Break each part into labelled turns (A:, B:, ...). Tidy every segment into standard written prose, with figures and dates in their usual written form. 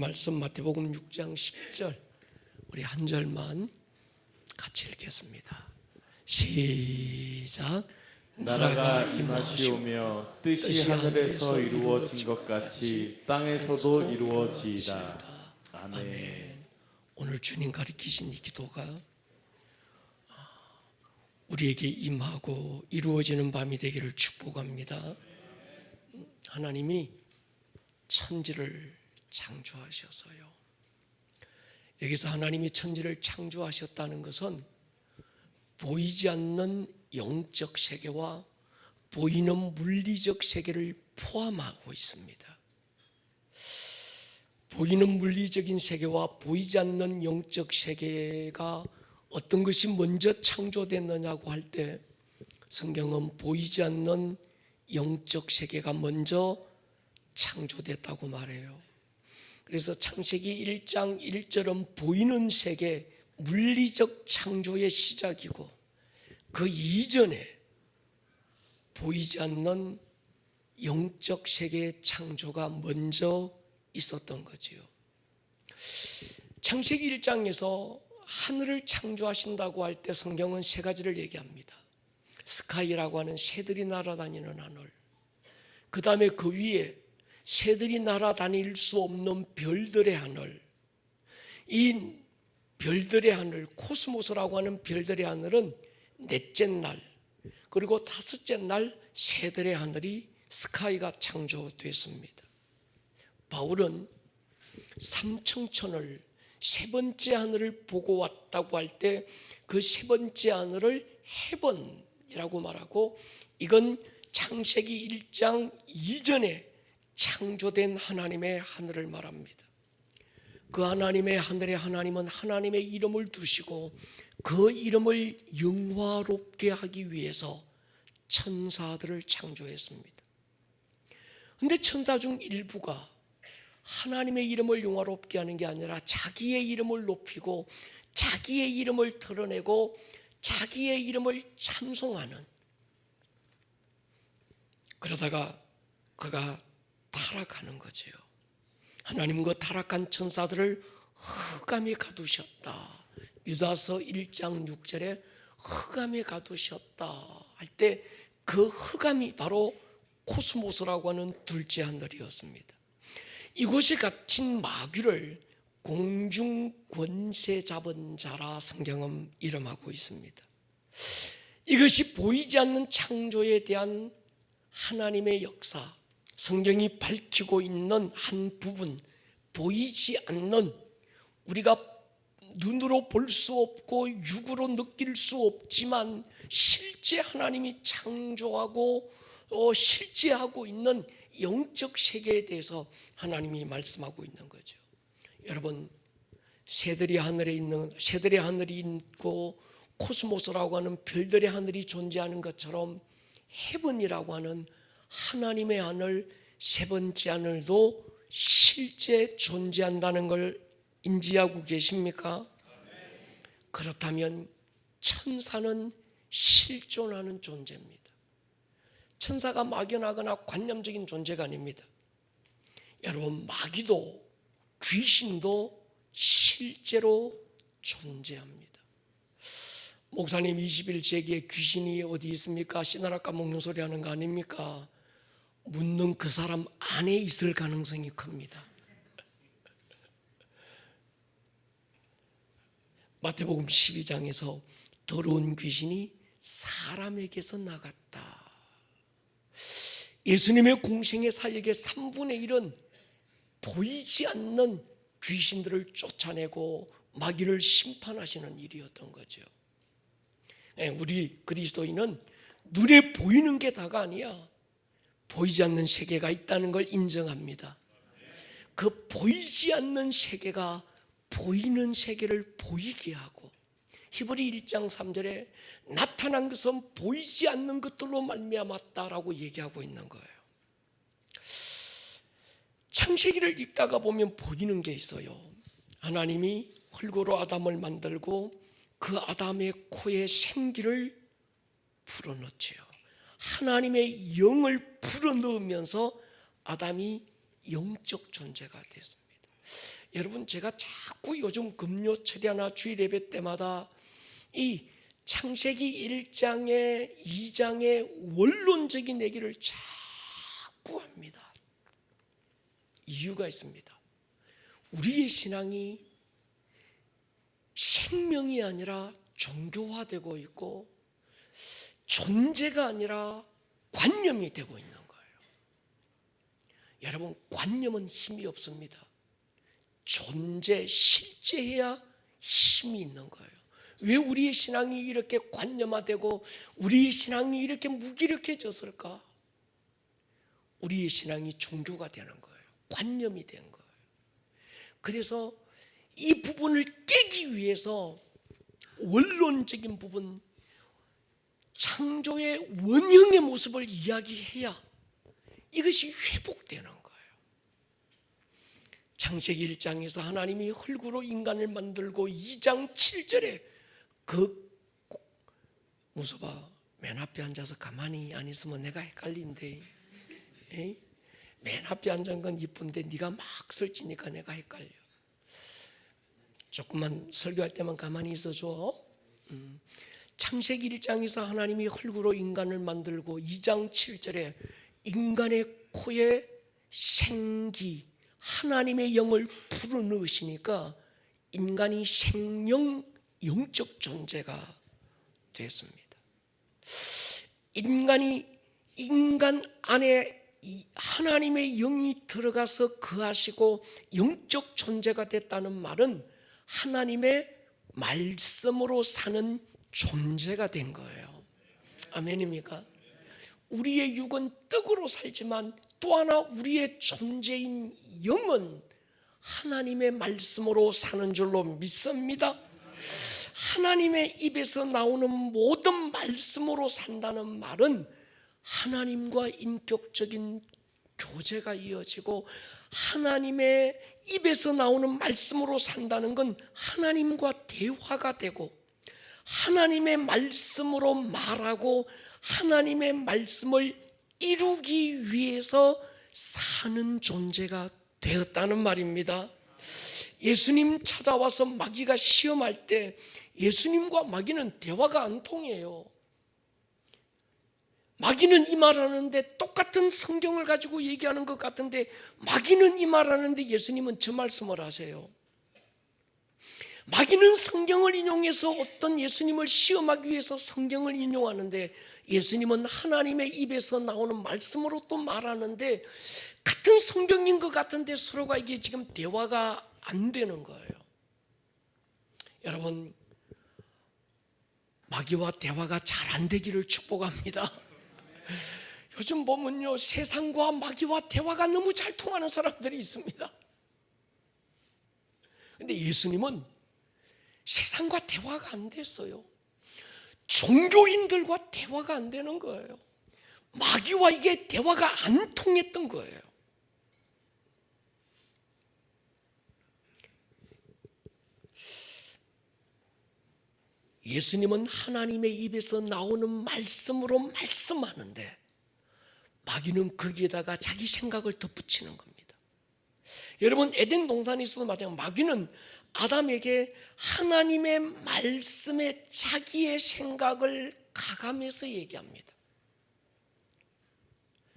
A: 말씀 마태복음 6장 10절 우리 한 절만 같이 읽겠습니다. 시작.
B: 나라가 임하시오며 뜻이 하늘에서 이루어진 것 같이 땅에서도 이루어지이다. 아멘.
A: 오늘 주님 가르치신 이 기도가 우리에게 임하고 이루어지는 밤이 되기를 축복합니다. 하나님이 천지를 창조하셔서요. 여기서 하나님이 천지를 창조하셨다는 것은 보이지 않는 영적 세계와 보이는 물리적 세계를 포함하고 있습니다. 보이는 물리적인 세계와 보이지 않는 영적 세계가 어떤 것이 먼저 창조됐느냐고 할 때 성경은 보이지 않는 영적 세계가 먼저 창조됐다고 말해요. 그래서 창세기 1장 1절은 보이는 세계, 물리적 창조의 시작이고 그 이전에 보이지 않는 영적 세계의 창조가 먼저 있었던 거지요. 창세기 1장에서 하늘을 창조하신다고 할 때 성경은 세 가지를 얘기합니다. 스카이라고 하는 새들이 날아다니는 하늘, 그 다음에 그 위에 새들이 날아다닐 수 없는 별들의 하늘, 이 별들의 하늘, 코스모스라고 하는 별들의 하늘은 넷째 날, 그리고 다섯째 날 새들의 하늘이 스카이가 창조됐습니다. 바울은 삼층천을 세 번째 하늘을 보고 왔다고 할 때 그 세 번째 하늘을 헤븐이라고 말하고, 이건 창세기 1장 이전에 창조된 하나님의 하늘을 말합니다. 그 하나님의 하늘에 하나님은 하나님의 이름을 두시고 그 이름을 영화롭게 하기 위해서 천사들을 창조했습니다. 그런데 천사 중 일부가 하나님의 이름을 영화롭게 하는 게 아니라 자기의 이름을 높이고 자기의 이름을 드러내고 자기의 이름을 찬송하는, 그러다가 그가 타락하는 거지요. 하나님은 그 타락한 천사들을 흑암에 가두셨다. 유다서 1장 6절에 흑암에 가두셨다 할 때 그 흑암이 바로 코스모스라고 하는 둘째 하늘이었습니다. 이곳에 갇힌 마귀를 공중 권세 잡은 자라 성경은 이름하고 있습니다. 이것이 보이지 않는 창조에 대한 하나님의 역사, 성경이 밝히고 있는 한 부분, 보이지 않는, 우리가 눈으로 볼 수 없고 육으로 느낄 수 없지만 실제 하나님이 창조하고 실제하고 있는 영적 세계에 대해서 하나님이 말씀하고 있는 거죠. 여러분, 새들의 하늘이 있고 코스모스라고 하는 별들의 하늘이 존재하는 것처럼 헤븐이라고 하는 하나님의 하늘, 세 번째 하늘도 실제 존재한다는 걸 인지하고 계십니까? 그렇다면 천사는 실존하는 존재입니다. 천사가 막연하거나 관념적인 존재가 아닙니다. 여러분, 마귀도 귀신도 실제로 존재합니다. 목사님 21세기에 귀신이 어디 있습니까? 씨나라 까먹는 소리 하는 거 아닙니까? 묻는 그 사람 안에 있을 가능성이 큽니다. 마태복음 12장에서 더러운 귀신이 사람에게서 나갔다. 예수님의 공생의 사역의 3분의 1은 보이지 않는 귀신들을 쫓아내고 마귀를 심판하시는 일이었던 거죠. 우리 그리스도인은 눈에 보이는 게 다가 아니야. 보이지 않는 세계가 있다는 걸 인정합니다. 그 보이지 않는 세계가 보이는 세계를 보이게 하고, 히브리 1장 3절에 나타난 것은 보이지 않는 것들로 말미암았다라고 얘기하고 있는 거예요. 창세기를 읽다가 보면 보이는 게 있어요. 하나님이 흙으로 아담을 만들고 그 아담의 코에 생기를 불어넣지요. 하나님의 영을 불어넣으면서 아담이 영적 존재가 됐습니다. 여러분, 제가 자꾸 요즘 금요철야나 주일 예배 때마다 이 창세기 1장에 2장의 원론적인 얘기를 자꾸 합니다. 이유가 있습니다. 우리의 신앙이 생명이 아니라 종교화되고 있고 존재가 아니라 관념이 되고 있는 거예요. 여러분, 관념은 힘이 없습니다. 존재, 실제해야 힘이 있는 거예요. 왜 우리의 신앙이 이렇게 관념화되고 우리의 신앙이 이렇게 무기력해졌을까? 우리의 신앙이 종교가 되는 거예요. 관념이 된 거예요. 그래서 이 부분을 깨기 위해서 원론적인 부분, 창조의 원형의 모습을 이야기해야 이것이 회복되는 거예요. 창세기 1장에서 하나님이 흙으로 인간을 만들고 2장 7절에 무서봐, 맨 앞에 앉아서 가만히 안 있으면 내가 헷갈린대. 에이? 맨 앞에 앉은 건 이쁜데 네가 막 설치니까 내가 헷갈려. 조금만 설교할 때만 가만히 있어줘. 창세기 1장에서 하나님이 흙으로 인간을 만들고 2장 7절에 인간의 코에 생기, 하나님의 영을 불어넣으시니까 인간이 생명, 영적 존재가 됐습니다. 인간 안에 하나님의 영이 들어가서 거하시고 영적 존재가 됐다는 말은 하나님의 말씀으로 사는 존재가 된 거예요. 아멘입니까? 우리의 육은 떡으로 살지만 또 하나 우리의 존재인 영은 하나님의 말씀으로 사는 줄로 믿습니다. 하나님의 입에서 나오는 모든 말씀으로 산다는 말은 하나님과 인격적인 교제가 이어지고, 하나님의 입에서 나오는 말씀으로 산다는 건 하나님과 대화가 되고, 하나님의 말씀으로 말하고 하나님의 말씀을 이루기 위해서 사는 존재가 되었다는 말입니다. 예수님 찾아와서 마귀가 시험할 때 예수님과 마귀는 대화가 안 통해요. 마귀는 이 말하는데 똑같은 성경을 가지고 얘기하는 것 같은데, 마귀는 이 말하는데 예수님은 저 말씀을 하세요. 마귀는 성경을 인용해서 어떤 예수님을 시험하기 위해서 성경을 인용하는데, 예수님은 하나님의 입에서 나오는 말씀으로 또 말하는데, 같은 성경인 것 같은데 서로가 이게 지금 대화가 안 되는 거예요. 여러분, 마귀와 대화가 잘 안 되기를 축복합니다. 요즘 보면요, 세상과 마귀와 대화가 너무 잘 통하는 사람들이 있습니다. 근데 예수님은 세상과 대화가 안 됐어요. 종교인들과 대화가 안 되는 거예요. 마귀와 이게 대화가 안 통했던 거예요. 예수님은 하나님의 입에서 나오는 말씀으로 말씀하는데, 마귀는 거기에다가 자기 생각을 덧붙이는 겁니다. 여러분, 에덴 동산에 있어도 마찬가지로 마귀는 아담에게 하나님의 말씀에 자기의 생각을 가감해서 얘기합니다.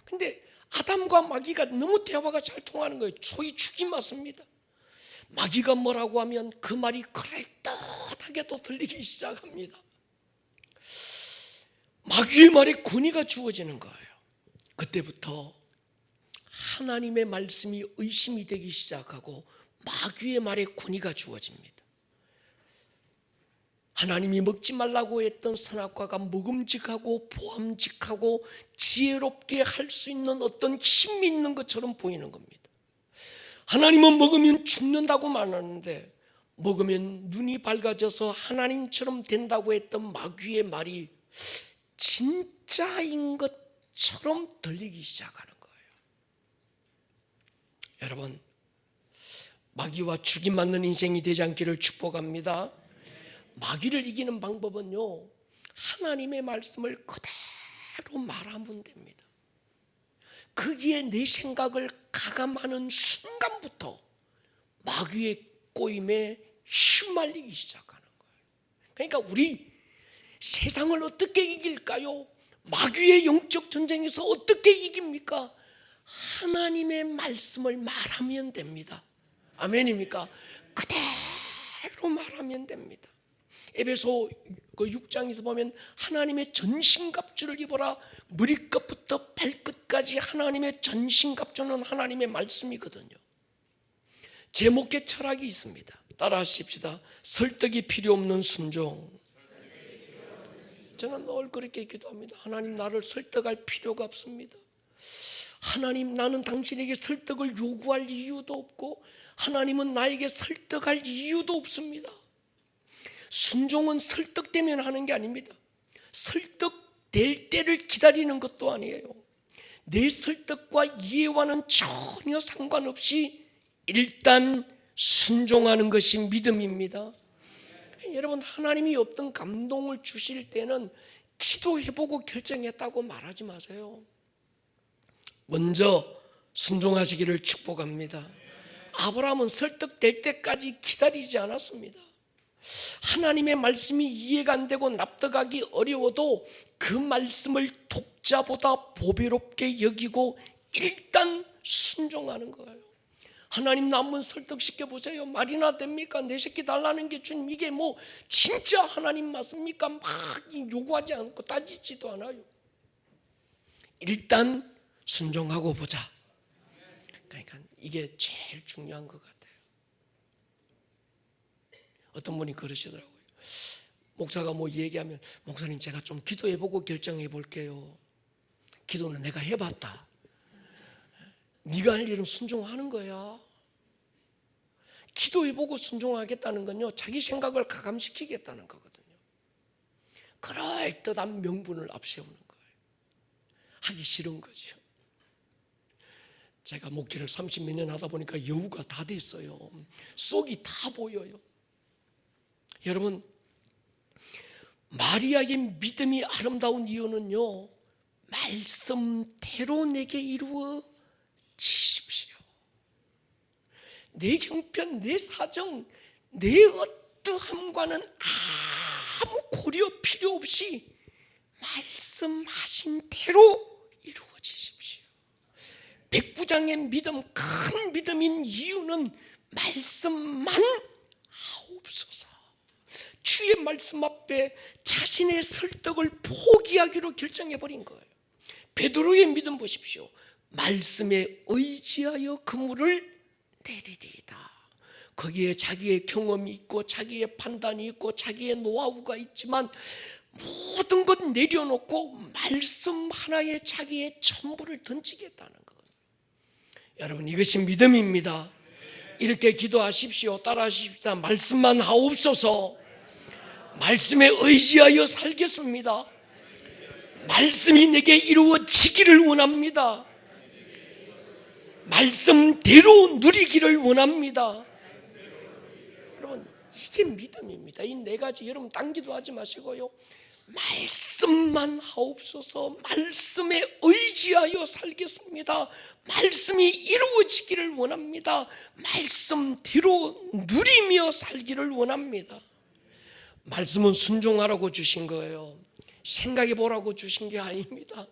A: 근데 아담과 마귀가 너무 대화가 잘 통하는 거예요. 소위 죽이 맞습니다. 마귀가 뭐라고 하면 그 말이 그럴듯하게 또 들리기 시작합니다. 마귀의 말에 권위가 주어지는 거예요. 그때부터 하나님의 말씀이 의심이 되기 시작하고 마귀의 말에 권위가 주어집니다. 하나님이 먹지 말라고 했던 선악과가 먹음직하고 보암직하고 지혜롭게 할 수 있는 어떤 힘이 있는 것처럼 보이는 겁니다. 하나님은 먹으면 죽는다고 말하는데, 먹으면 눈이 밝아져서 하나님처럼 된다고 했던 마귀의 말이 진짜인 것처럼 들리기 시작하는 거예요. 여러분, 마귀와 죽이 맞는 인생이 되지 않기를 축복합니다. 마귀를 이기는 방법은요, 하나님의 말씀을 그대로 말하면 됩니다. 거기에 내 생각을 가감하는 순간부터 마귀의 꼬임에 휘말리기 시작하는 거예요. 그러니까 우리 세상을 어떻게 이길까요? 마귀의 영적 전쟁에서 어떻게 이깁니까? 하나님의 말씀을 말하면 됩니다. 아멘입니까? 그대로 말하면 됩니다. 에베소 6장에서 보면 하나님의 전신갑주를 입어라. 머리끝부터 발끝까지 하나님의 전신갑주는 하나님의 말씀이거든요. 제 목회 철학이 있습니다. 따라 하십시다. 설득이 필요 없는 순종. 저는 늘 그렇게 기도합니다. 하나님, 나를 설득할 필요가 없습니다. 하나님, 나는 당신에게 설득을 요구할 이유도 없고 하나님은 나에게 설득할 이유도 없습니다. 순종은 설득되면 하는 게 아닙니다. 설득될 때를 기다리는 것도 아니에요. 내 설득과 이해와는 전혀 상관없이 일단 순종하는 것이 믿음입니다. 여러분, 하나님이 어떤 감동을 주실 때는 기도해보고 결정했다고 말하지 마세요. 먼저 순종하시기를 축복합니다. 아브라함은 설득될 때까지 기다리지 않았습니다. 하나님의 말씀이 이해가 안 되고 납득하기 어려워도 그 말씀을 독자보다 보배롭게 여기고 일단 순종하는 거예요. 하나님, 나 한번 설득시켜 보세요. 말이나 됩니까? 내 새끼 달라는 게 주님, 이게 뭐 진짜 하나님 맞습니까? 막 요구하지 않고 따지지도 않아요. 일단 순종하고 보자. 그러니까 이게 제일 중요한 것 같아요. 어떤 분이 그러시더라고요. 목사가 뭐 얘기하면, 목사님 제가 좀 기도해보고 결정해 볼게요. 기도는 내가 해봤다. 네가 할 일은 순종하는 거야. 기도해보고 순종하겠다는 건요, 자기 생각을 가감시키겠다는 거거든요. 그럴듯한 명분을 앞세우는 거예요. 하기 싫은 거죠. 제가 목회를 30몇 년 하다 보니까 여우가 다 됐어요. 속이 다 보여요. 여러분, 마리아의 믿음이 아름다운 이유는요, 말씀대로 내게 이루어지십시오. 내 형편, 내 사정, 내 어떠함과는 아무 고려 필요 없이 말씀하신 대로 이루어지십시오. 백부장의 믿음, 큰 믿음인 이유는 말씀만 하옵소서. 주의 말씀 앞에 자신의 설득을 포기하기로 결정해버린 거예요. 베드로의 믿음 보십시오. 말씀에 의지하여 그물을 내리리이다. 거기에 자기의 경험이 있고 자기의 판단이 있고 자기의 노하우가 있지만 모든 것 내려놓고 말씀 하나에 자기의 전부를 던지겠다는 거예요. 여러분, 이것이 믿음입니다. 이렇게 기도하십시오. 따라하십시다. 말씀만 하옵소서. 말씀에 의지하여 살겠습니다. 말씀이 내게 이루어지기를 원합니다. 말씀대로 누리기를 원합니다. 여러분, 이게 믿음입니다. 이 네 가지 여러분 딴 기도하지 마시고요, 말씀만 하옵소서. 말씀에 의지하여 살겠습니다. 말씀이 이루어지기를 원합니다. 말씀대로 누리며 살기를 원합니다. 말씀은 순종하라고 주신 거예요. 생각해 보라고 주신 게 아닙니다.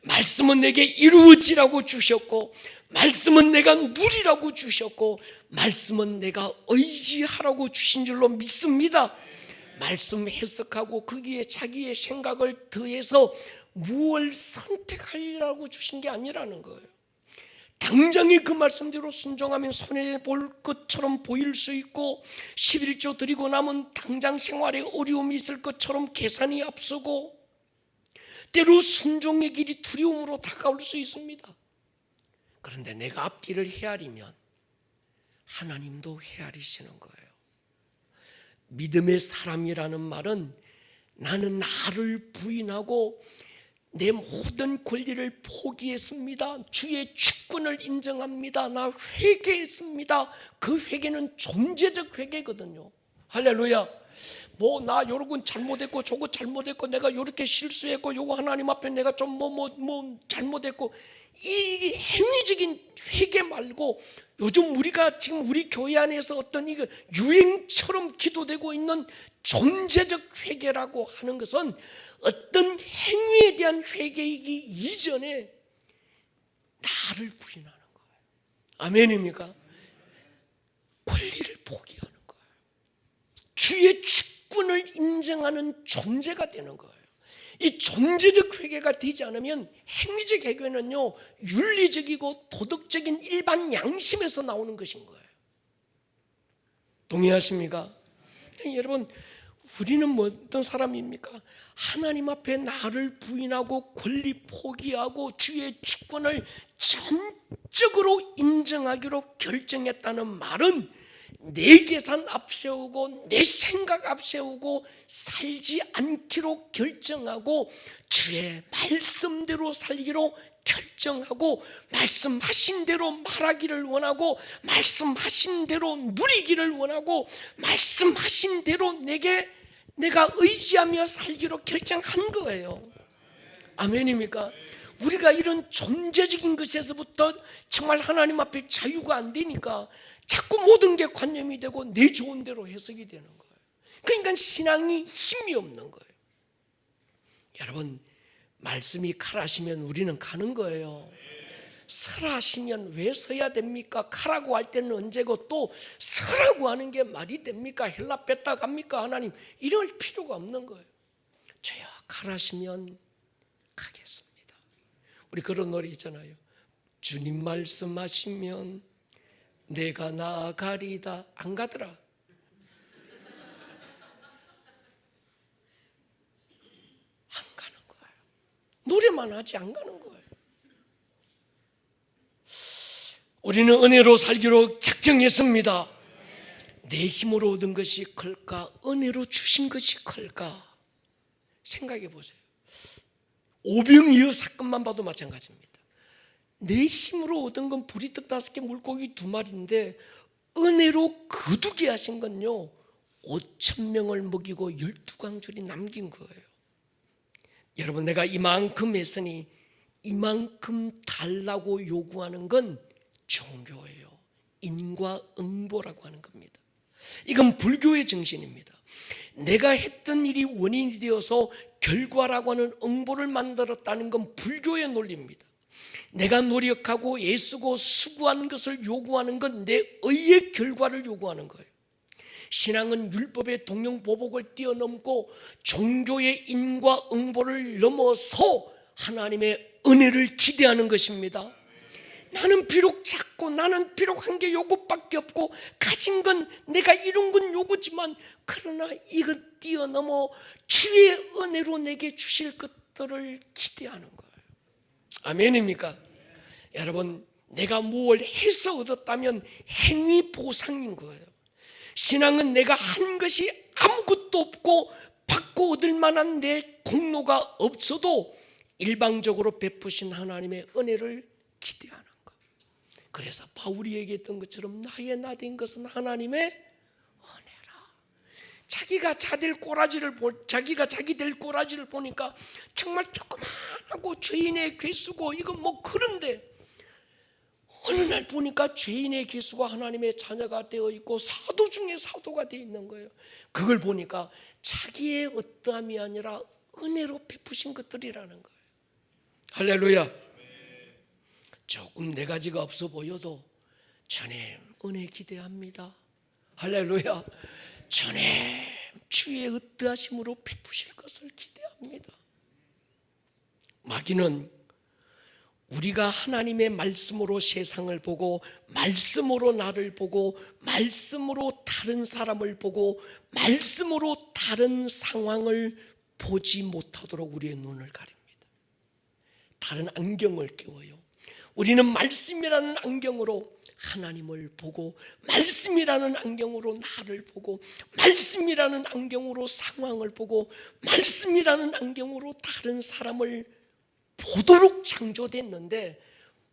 A: 말씀은 내게 이루어지라고 주셨고, 말씀은 내가 누리라고 주셨고, 말씀은 내가 의지하라고 주신 줄로 믿습니다. 말씀 해석하고 거기에 자기의 생각을 더해서 무엇을 선택하려고 주신 게 아니라는 거예요. 당장에 그 말씀대로 순종하면 손해볼 것처럼 보일 수 있고, 11조 드리고 나면 당장 생활에 어려움이 있을 것처럼 계산이 앞서고, 때로 순종의 길이 두려움으로 다가올 수 있습니다. 그런데 내가 앞길을 헤아리면 하나님도 헤아리시는 거예요. 믿음의 사람이라는 말은 나는 나를 부인하고 내 모든 권리를 포기했습니다. 주의 주권을 인정합니다. 나 회개했습니다. 그 회개는 존재적 회개거든요. 할렐루야. 뭐 나 요런 잘못했고 저거 잘못했고 내가 요렇게 실수했고 요거 하나님 앞에 내가 좀 뭐 잘못했고, 이 행위적인 회개 말고 요즘 우리가 지금 우리 교회 안에서 어떤 이거 유행처럼 기도되고 있는 존재적 회개라고 하는 것은 어떤 행위에 대한 회개이기 이전에 나를 부인하는 거예요. 아멘입니까? 권리를 포기하는 거예요. 주의 주권을 인정하는 존재가 되는 거예요. 이 존재적 회개가 되지 않으면 행위적 회개는요, 윤리적이고 도덕적인 일반 양심에서 나오는 것인 거예요. 동의하십니까? 여러분, 우리는 뭐 어떤 사람입니까? 하나님 앞에 나를 부인하고 권리 포기하고 주의 주권을 전적으로 인정하기로 결정했다는 말은 내 계산 앞세우고 내 생각 앞세우고 살지 않기로 결정하고 주의 말씀대로 살기로 결정하고 말씀하신 대로 말하기를 원하고 말씀하신 대로 누리기를 원하고 말씀하신 대로 내가 의지하며 살기로 결정한 거예요. 아멘입니까? 우리가 이런 존재적인 것에서부터 정말 하나님 앞에 자유가 안 되니까 자꾸 모든 게 관념이 되고 내 좋은 대로 해석이 되는 거예요. 그러니까 신앙이 힘이 없는 거예요. 여러분, 말씀이 칼하시면 우리는 가는 거예요. 서라시면 왜 서야 됩니까? 가라고 할 때는 언제고 또 서라고 하는 게 말이 됩니까? 헬라 뺐다 갑니까? 하나님, 이럴 필요가 없는 거예요. 주여 가라시면 가겠습니다. 우리 그런 노래 있잖아요. 주님 말씀하시면 내가 나아가리다. 안 가더라. 안 가는 거예요. 노래만 하지 안 가는 거예요. 우리는 은혜로 살기로 작정했습니다. 내 힘으로 얻은 것이 클까? 은혜로 주신 것이 클까? 생각해 보세요. 오병이어 사건만 봐도 마찬가지입니다. 내 힘으로 얻은 건 보리떡 5개 물고기 2마리인데 은혜로 거두게 하신 건요 5,000명을 먹이고 12광줄이 남긴 거예요. 여러분, 내가 이만큼 했으니 이만큼 달라고 요구하는 건 종교예요. 인과응보라고 하는 겁니다. 이건 불교의 정신입니다. 내가 했던 일이 원인이 되어서 결과라고 하는 응보를 만들었다는 건 불교의 논리입니다. 내가 노력하고 애쓰고 수고한 것을 요구하는 건 내 의의 결과를 요구하는 거예요. 신앙은 율법의 동용보복을 뛰어넘고 종교의 인과응보를 넘어서 하나님의 은혜를 기대하는 것입니다. 나는 비록 작고 나는 비록 한 게 요것밖에 없고 가진 건 내가 이룬 건 요거지만 그러나 이것 뛰어넘어 주의 은혜로 내게 주실 것들을 기대하는 거예요. 아멘입니까? 여러분, 내가 무엇을 해서 얻었다면 행위 보상인 거예요. 신앙은 내가 한 것이 아무것도 없고 받고 얻을 만한 내 공로가 없어도 일방적으로 베푸신 하나님의 은혜를 기대하는 거예요. 그래서 바울이 얘기했던 것처럼 나의 나 된 것은 하나님의 은혜라. 자기가 자기 될 꼬라지를 보니까 정말 조그만하고 죄인의 괴수고 이건 뭐 그런데 어느 날 보니까 죄인의 괴수가 하나님의 자녀가 되어 있고 사도 중에 사도가 되어 있는 거예요. 그걸 보니까 자기의 어떠함이 아니라 은혜로 베푸신 것들이라는 거예요. 할렐루야. 조금 네 가지가 없어 보여도 주님 은혜 기대합니다. 할렐루야. 주님 주의 어떠하심으로 베푸실 것을 기대합니다. 마귀는 우리가 하나님의 말씀으로 세상을 보고 말씀으로 나를 보고 말씀으로 다른 사람을 보고 말씀으로 다른 상황을 보지 못하도록 우리의 눈을 가립니다. 다른 안경을 끼워요. 우리는 말씀이라는 안경으로 하나님을 보고 말씀이라는 안경으로 나를 보고 말씀이라는 안경으로 상황을 보고 말씀이라는 안경으로 다른 사람을 보도록 창조됐는데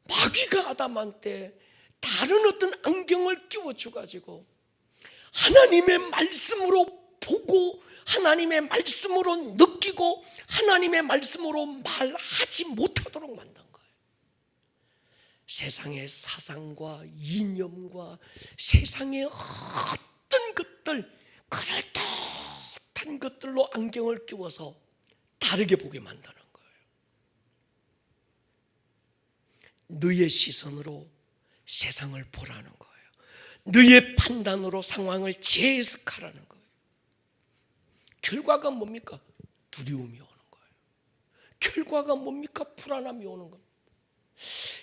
A: 마귀가 아담한테 다른 어떤 안경을 끼워줘가지고 하나님의 말씀으로 보고 하나님의 말씀으로 느끼고 하나님의 말씀으로 말하지 못하도록 만든 거예요. 세상의 사상과 이념과 세상의 어떤 것들, 그럴듯한 것들로 안경을 끼워서 다르게 보게 만드는 거예요. 너의 시선으로 세상을 보라는 거예요. 너의 판단으로 상황을 재해석하라는 거예요. 결과가 뭡니까? 두려움이 오는 거예요. 결과가 뭡니까? 불안함이 오는 겁니다.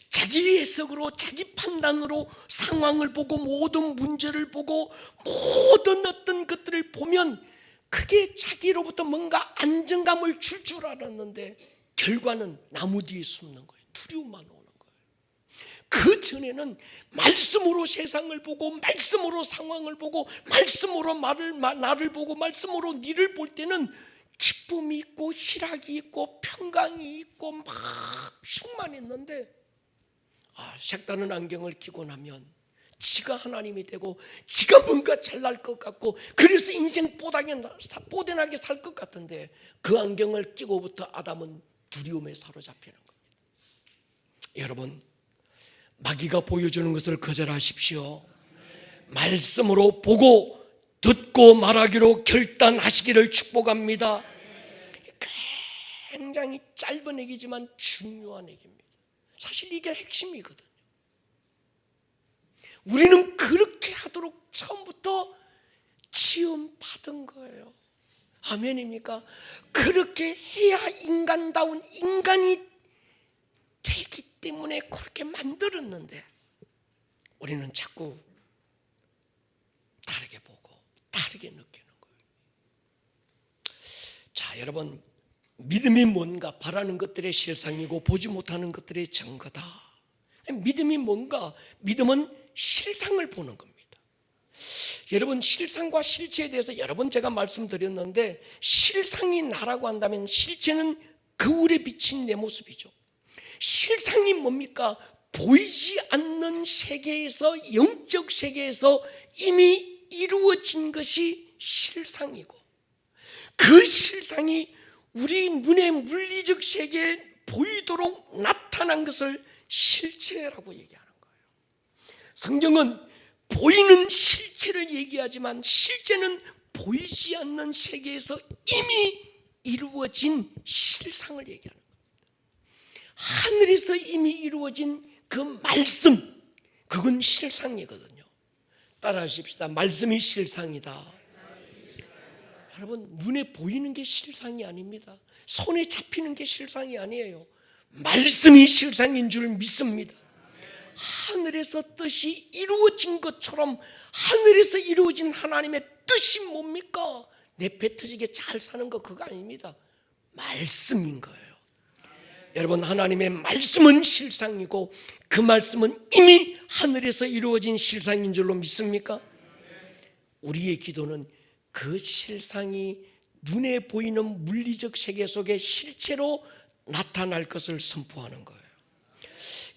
A: 자기 해석으로, 자기 판단으로 상황을 보고 모든 문제를 보고 모든 어떤 것들을 보면 그게 자기로부터 뭔가 안정감을 줄 줄 알았는데 결과는 나무 뒤에 숨는 거예요. 두려움만 오는 거예요. 그 전에는 말씀으로 세상을 보고 말씀으로 상황을 보고 말씀으로 나를 보고 말씀으로 니를 볼 때는 기쁨이 있고 희락이 있고 평강이 있고 막 충만했는데 색다른 안경을 끼고 나면 지가 하나님이 되고 지가 뭔가 잘날 것 같고 그래서 인생 뽀대나게 살 것 같은데 그 안경을 끼고부터 아담은 두려움에 사로잡히는 겁니다. 여러분, 마귀가 보여주는 것을 거절하십시오. 말씀으로 보고 듣고 말하기로 결단하시기를 축복합니다. 굉장히 짧은 얘기지만 중요한 얘기입니다. 사실 이게 핵심이거든요. 우리는 그렇게 하도록 처음부터 지음받은 거예요. 아멘입니까? 그렇게 해야 인간다운 인간이 되기 때문에 그렇게 만들었는데 우리는 자꾸 다르게 보고 다르게 느끼는 거예요. 자, 여러분, 믿음이 뭔가? 바라는 것들의 실상이고 보지 못하는 것들의 증거다. 믿음이 뭔가? 믿음은 실상을 보는 겁니다. 여러분, 실상과 실체에 대해서 여러 번 제가 말씀드렸는데 실상이 나라고 한다면 실체는 거울에 비친 내 모습이죠. 실상이 뭡니까? 보이지 않는 세계에서, 영적 세계에서 이미 이루어진 것이 실상이고 그 실상이 우리 눈의 물리적 세계에 보이도록 나타난 것을 실체라고 얘기하는 거예요. 성경은 보이는 실체를 얘기하지만 실제는 보이지 않는 세계에서 이미 이루어진 실상을 얘기하는 거예요. 하늘에서 이미 이루어진 그 말씀, 그건 실상이거든요. 따라하십시다. 말씀이 실상이다. 여러분, 눈에 보이는 게 실상이 아닙니다. 손에 잡히는 게 실상이 아니에요. 말씀이 실상인 줄 믿습니다. 하늘에서 뜻이 이루어진 것처럼 하늘에서 이루어진 하나님의 뜻이 뭡니까? 내 배 터지게 잘 사는 거 그거 아닙니다. 말씀인 거예요. 여러분, 하나님의 말씀은 실상이고 그 말씀은 이미 하늘에서 이루어진 실상인 줄로 믿습니까? 우리의 기도는 그 실상이 눈에 보이는 물리적 세계 속에 실체로 나타날 것을 선포하는 거예요.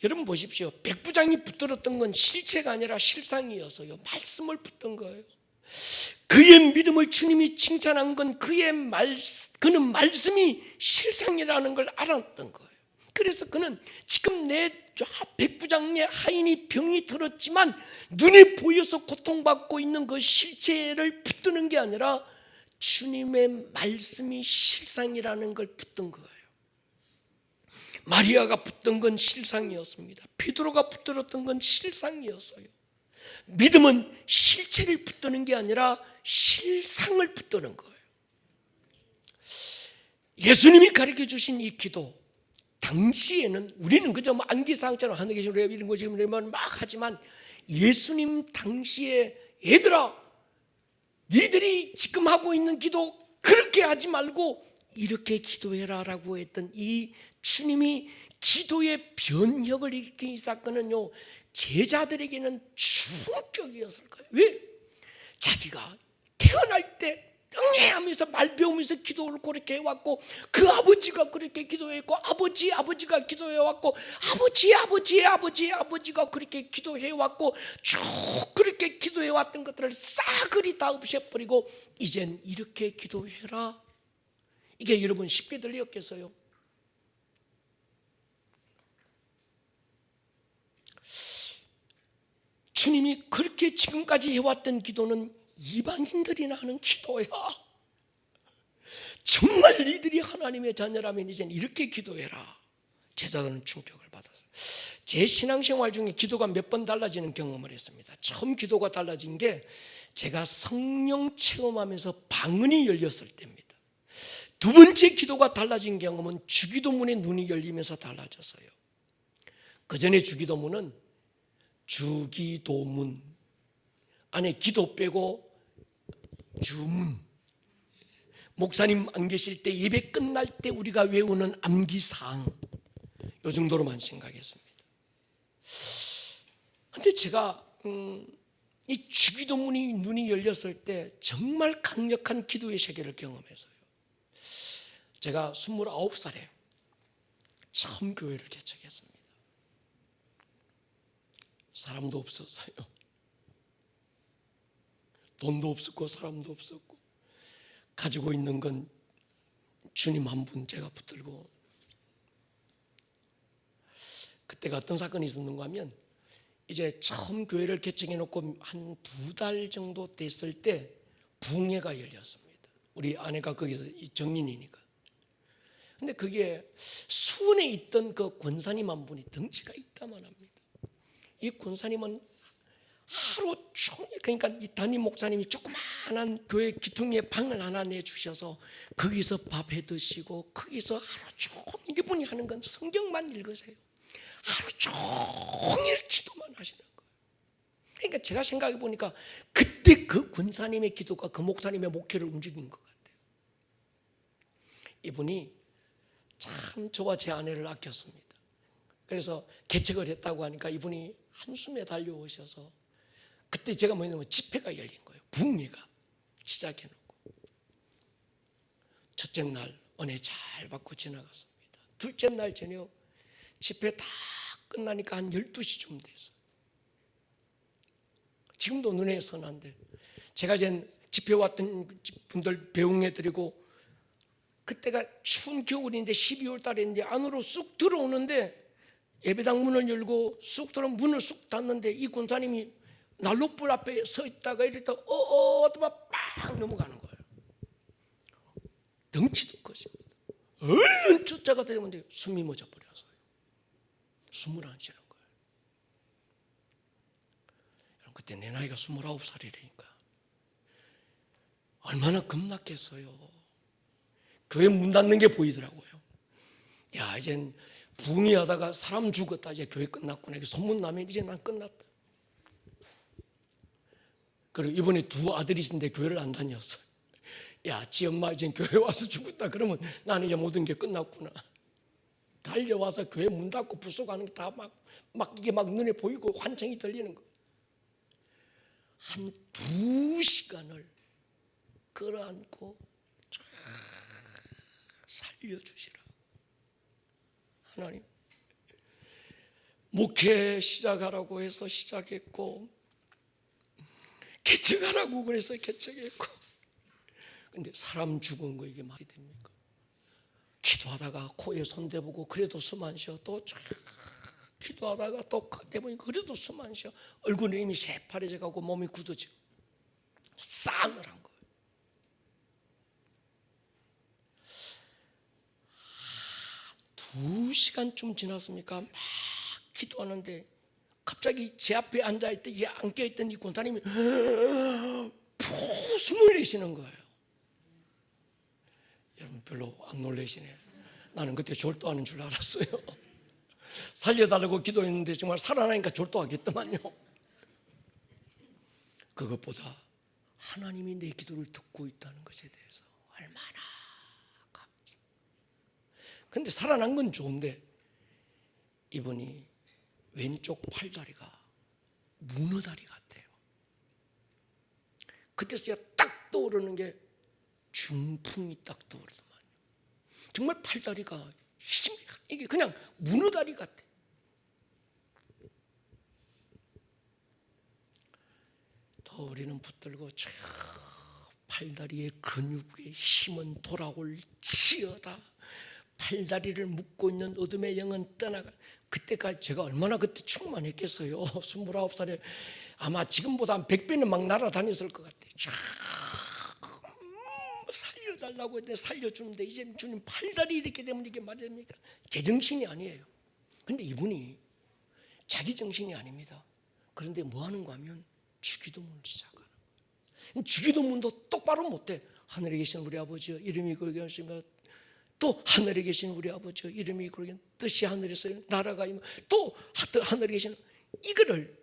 A: 여러분 보십시오. 백부장이 붙들었던 건 실체가 아니라 실상이어서요. 말씀을 붙든 거예요. 그의 믿음을 주님이 칭찬한 건 그는 말씀이 실상이라는 걸 알았던 거예요. 그래서 그는 지금 내 백부장의 하인이 병이 들었지만 눈에 보여서 고통받고 있는 그 실체를 붙드는 게 아니라 주님의 말씀이 실상이라는 걸 붙든 거예요. 마리아가 붙든 건 실상이었습니다. 베드로가 붙들었던 건 실상이었어요. 믿음은 실체를 붙드는 게 아니라 실상을 붙드는 거예요. 예수님이 가르쳐 주신 이 기도, 당시에는 우리는 그저 안기사항처럼 하늘에 계신 우리 이런 거 지금 막 하지만 예수님 당시에 얘들아, 니들이 지금 하고 있는 기도 그렇게 하지 말고 이렇게 기도해라라고 했던 이 주님이 기도의 변혁을 일으킨 이 사건은요, 제자들에게는 충격이었을 거예요. 왜? 자기가 태어날 때 응애하면서 말 배우면서 기도를 그렇게 해왔고, 그 아버지가 그렇게 기도했고, 아버지가 기도해왔고, 아버지가 그렇게 기도해왔고, 쭉 그렇게 기도해왔던 것들을 싸그리 다 없애버리고 이젠 이렇게 기도해라, 이게 여러분 쉽게 들렸겠어요? 주님이 그렇게 지금까지 해왔던 기도는 이방인들이나 하는 기도야. 정말 니들이 하나님의 자녀라면 이젠 이렇게 기도해라. 제자들은 충격을 받았어요. 제 신앙생활 중에 기도가 몇 번 달라지는 경험을 했습니다. 처음 기도가 달라진 게 제가 성령 체험하면서 방언이 열렸을 때입니다. 두 번째 기도가 달라진 경험은 주기도문의 눈이 열리면서 달라졌어요. 그 전에 주기도문은 주기도문 안에 기도 빼고 주문, 목사님 안 계실 때 예배 끝날 때 우리가 외우는 암기사항, 이 정도로만 생각했습니다. 그런데 제가 이 주기도문이 눈이 열렸을 때 정말 강력한 기도의 세계를 경험했어요. 제가 29살에 처음 교회를 개척했습니다. 사람도 없었어요. 돈도 없었고 사람도 없었고, 가지고 있는 건 주님 한 분 제가 붙들고. 그때가 어떤 사건이 있었는가 하면, 이제 처음 교회를 개척해 놓고 한 2달 정도 됐을 때 부흥회가 열렸습니다. 우리 아내가 거기서 정인이니까. 근데 그게 수원에 있던 그 권사님 한 분이 덩치가 있다만 합니다. 이 권사님은 하루 종일, 그러니까 이 담임 목사님이 조그마한 교회 기둥에 방을 하나 내주셔서 거기서 밥 해 드시고, 거기서 하루 종일 이분이 하는 건 성경만 읽으세요. 하루 종일 기도만 하시는 거예요. 그러니까 제가 생각해 보니까 그때 그 권사님의 기도가 그 목사님의 목회를 움직인 것 같아요. 이분이 참 저와 제 아내를 아꼈습니다. 그래서 개척을 했다고 하니까 이분이 한숨에 달려오셔서, 그때 제가 뭐냐면 집회가 열린 거예요. 부흥회가 시작해놓고, 첫째 날 은혜 잘 받고 지나갔습니다. 둘째 날 저녁 집회 다 끝나니까 한 12시쯤 됐어요. 지금도 눈에 선한데, 제가 이제 집회 왔던 분들 배웅해드리고, 그때가 추운 겨울인데 12월 달인데 안으로 쑥 들어오는데, 예배당 문을 열고 쑥 들어 문을 쑥 닫는데 이 권사님이 난로불 앞에 서 있다가 이랬다 빵 넘어가는 거예요. 덩치도 크십니다. 얼른 쫓아가 들어오는데 숨이 멎어버렸어요. 숨을 안 쉬는 거예요. 그때 내 나이가 29살이라니까 얼마나 겁났겠어요. 교회 문 닫는 게 보이더라고요. 야, 이젠 부흥회 하다가 사람 죽었다, 이제 교회 끝났구나, 이게 소문 나면 이제 난 끝났다. 그리고 이번에 두 아들이신데 교회를 안 다녔어. 야, 지 엄마 이제 교회 와서 죽었다 그러면 나는 이제 모든 게 끝났구나. 달려와서 교회 문 닫고 부숴가는 게 다 막 이게 막 눈에 보이고 환청이 들리는 거. 한 2시간을 끌어안고 쫙 살려주시라. 하나님, 목회 시작하라고 해서 시작했고, 개척하라고 그래서 개척했고, 근데 사람 죽은 거 이게 말이 됩니까? 기도하다가 코에 손 대보고 그래도 숨 안 쉬어. 또 쫙 기도하다가 또 대보니까 그래도 숨 안 쉬어. 얼굴이 이미 새파래져 가고 몸이 굳어지고 쌍을 한 거예요. 2시간쯤 지났습니까? 막 기도하는데 갑자기 제 앞에 앉아있던, 앉혀있던 이 권사님이 숨을 내쉬는 거예요. 여러분 별로 안 놀라시네. 나는 그때 졸도하는 줄 알았어요. 살려달라고 기도했는데 정말 살아나니까 졸도하겠더만요. 그것보다 하나님이 내 기도를 듣고 있다는 것에 대해서 얼마나 감사. 근데 살아난 건 좋은데 이분이 왼쪽 팔다리가 문어다리 같아요. 그때서야 딱 떠오르는 게, 중풍이 딱 떠오르더만. 정말 팔다리가 이게 그냥 문어다리 같아. 더 우리는 붙들고 저 팔다리의 근육의 힘은 돌아올지어다. 팔다리를 묶고 있는 어둠의 영은 떠나가. 그때까지 제가 얼마나 그때 충만했겠어요. 29살에 아마 지금보다 한 100배는 막 날아다녔을 것 같아요. 살려달라고 했는데 살려주는데 이제 주님 팔다리 이렇게 되면 이게 말이 됩니까? 제 정신이 아니에요. 근데 이분이 자기 정신이 아닙니다. 그런데 뭐 하는가 하면 주기도문을 시작하는 거예요. 주기도문도 똑바로 못해. 하늘에 계신 우리 아버지여 이름이 거룩히 하시며, 또 하늘에 계신 우리 아버지여 이름이 거룩히 뜻이 하늘에서 나라가 임하, 또 하늘에 계신, 이거를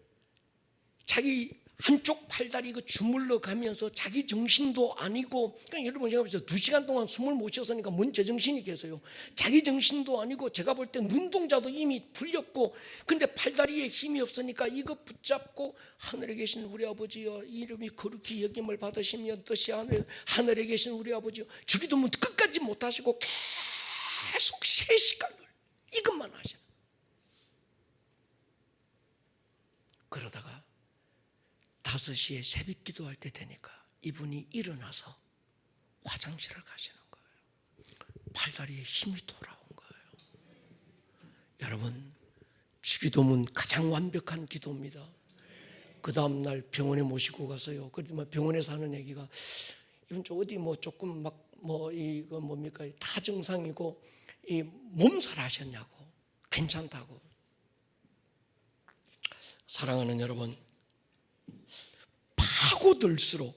A: 자기 한쪽 팔다리 그 주물러 가면서 자기 정신도 아니고, 그러니까 여러분 제가 보세요. 2시간 동안 숨을 못 쉬었으니까 뭔 제정신이겠어요. 자기 정신도 아니고 제가 볼 때 눈동자도 이미 풀렸고, 근데 팔다리에 힘이 없으니까 이거 붙잡고 하늘에 계신 우리 아버지여 이름이 거룩히 여김을 받으시며 뜻이 하늘에 계신 우리 아버지여, 주기도문 끝까지 못 하시고 계속 3시간을 이것만 하시는. 그러다가 5시에 새벽 기도할 때 되니까 이분이 일어나서 화장실을 가시는 거예요. 팔다리에 힘이 돌아온 거예요. 여러분, 주기도문 가장 완벽한 기도입니다. 그 다음날 병원에 모시고 가서요. 그런데 병원에서 하는 얘기가, 이분 저 어디 뭐 조금 막 이거 뭡니까 다 정상이고 이 몸살 하셨냐고. 괜찮다고. 사랑하는 여러분, 파고들수록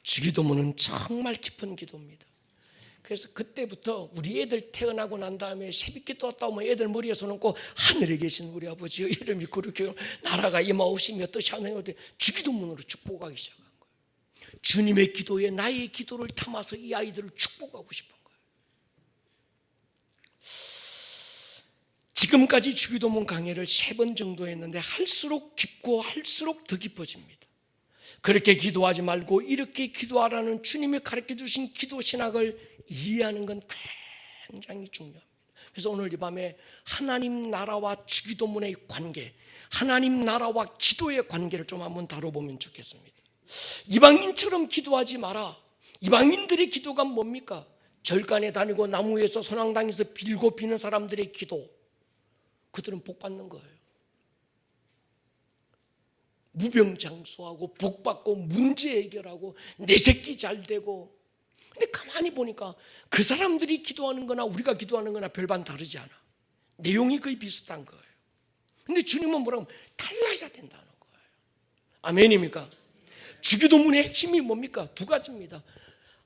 A: 주기도문은 정말 깊은 기도입니다. 그래서 그때부터 우리 애들 태어나고 난 다음에 새벽기도 왔다 오면 애들 머리에 손 얹고 하늘에 계신 우리 아버지여 이름이 거룩히 나라가 임하오시며 뜻이 하늘에 오되, 주기도문으로 축복하기 시작한 거예요. 주님의 기도에 나의 기도를 담아서 이 아이들을 축복하고 싶은 거예요. 지금까지 주기도문 강해를 3번 정도 했는데 할수록 깊고 할수록 더 깊어집니다. 그렇게 기도하지 말고 이렇게 기도하라는 주님이 가르쳐 주신 기도 신학을 이해하는 건 굉장히 중요합니다. 그래서 오늘 이 밤에 하나님 나라와 주기도문의 관계, 하나님 나라와 기도의 관계를 좀 한번 다뤄보면 좋겠습니다. 이방인처럼 기도하지 마라. 이방인들의 기도가 뭡니까? 절간에 다니고 나무 위에서 선왕당에서 빌고 비는 사람들의 기도, 그들은 복 받는 거예요. 무병장수하고 복받고 문제 해결하고 내 새끼 잘 되고. 근데 가만히 보니까 그 사람들이 기도하는 거나 우리가 기도하는 거나 별반 다르지 않아. 내용이 거의 비슷한 거예요. 근데 주님은 뭐라고 하면 달라야 된다는 거예요. 아멘입니까? 주기도문의 핵심이 뭡니까? 2가지입니다.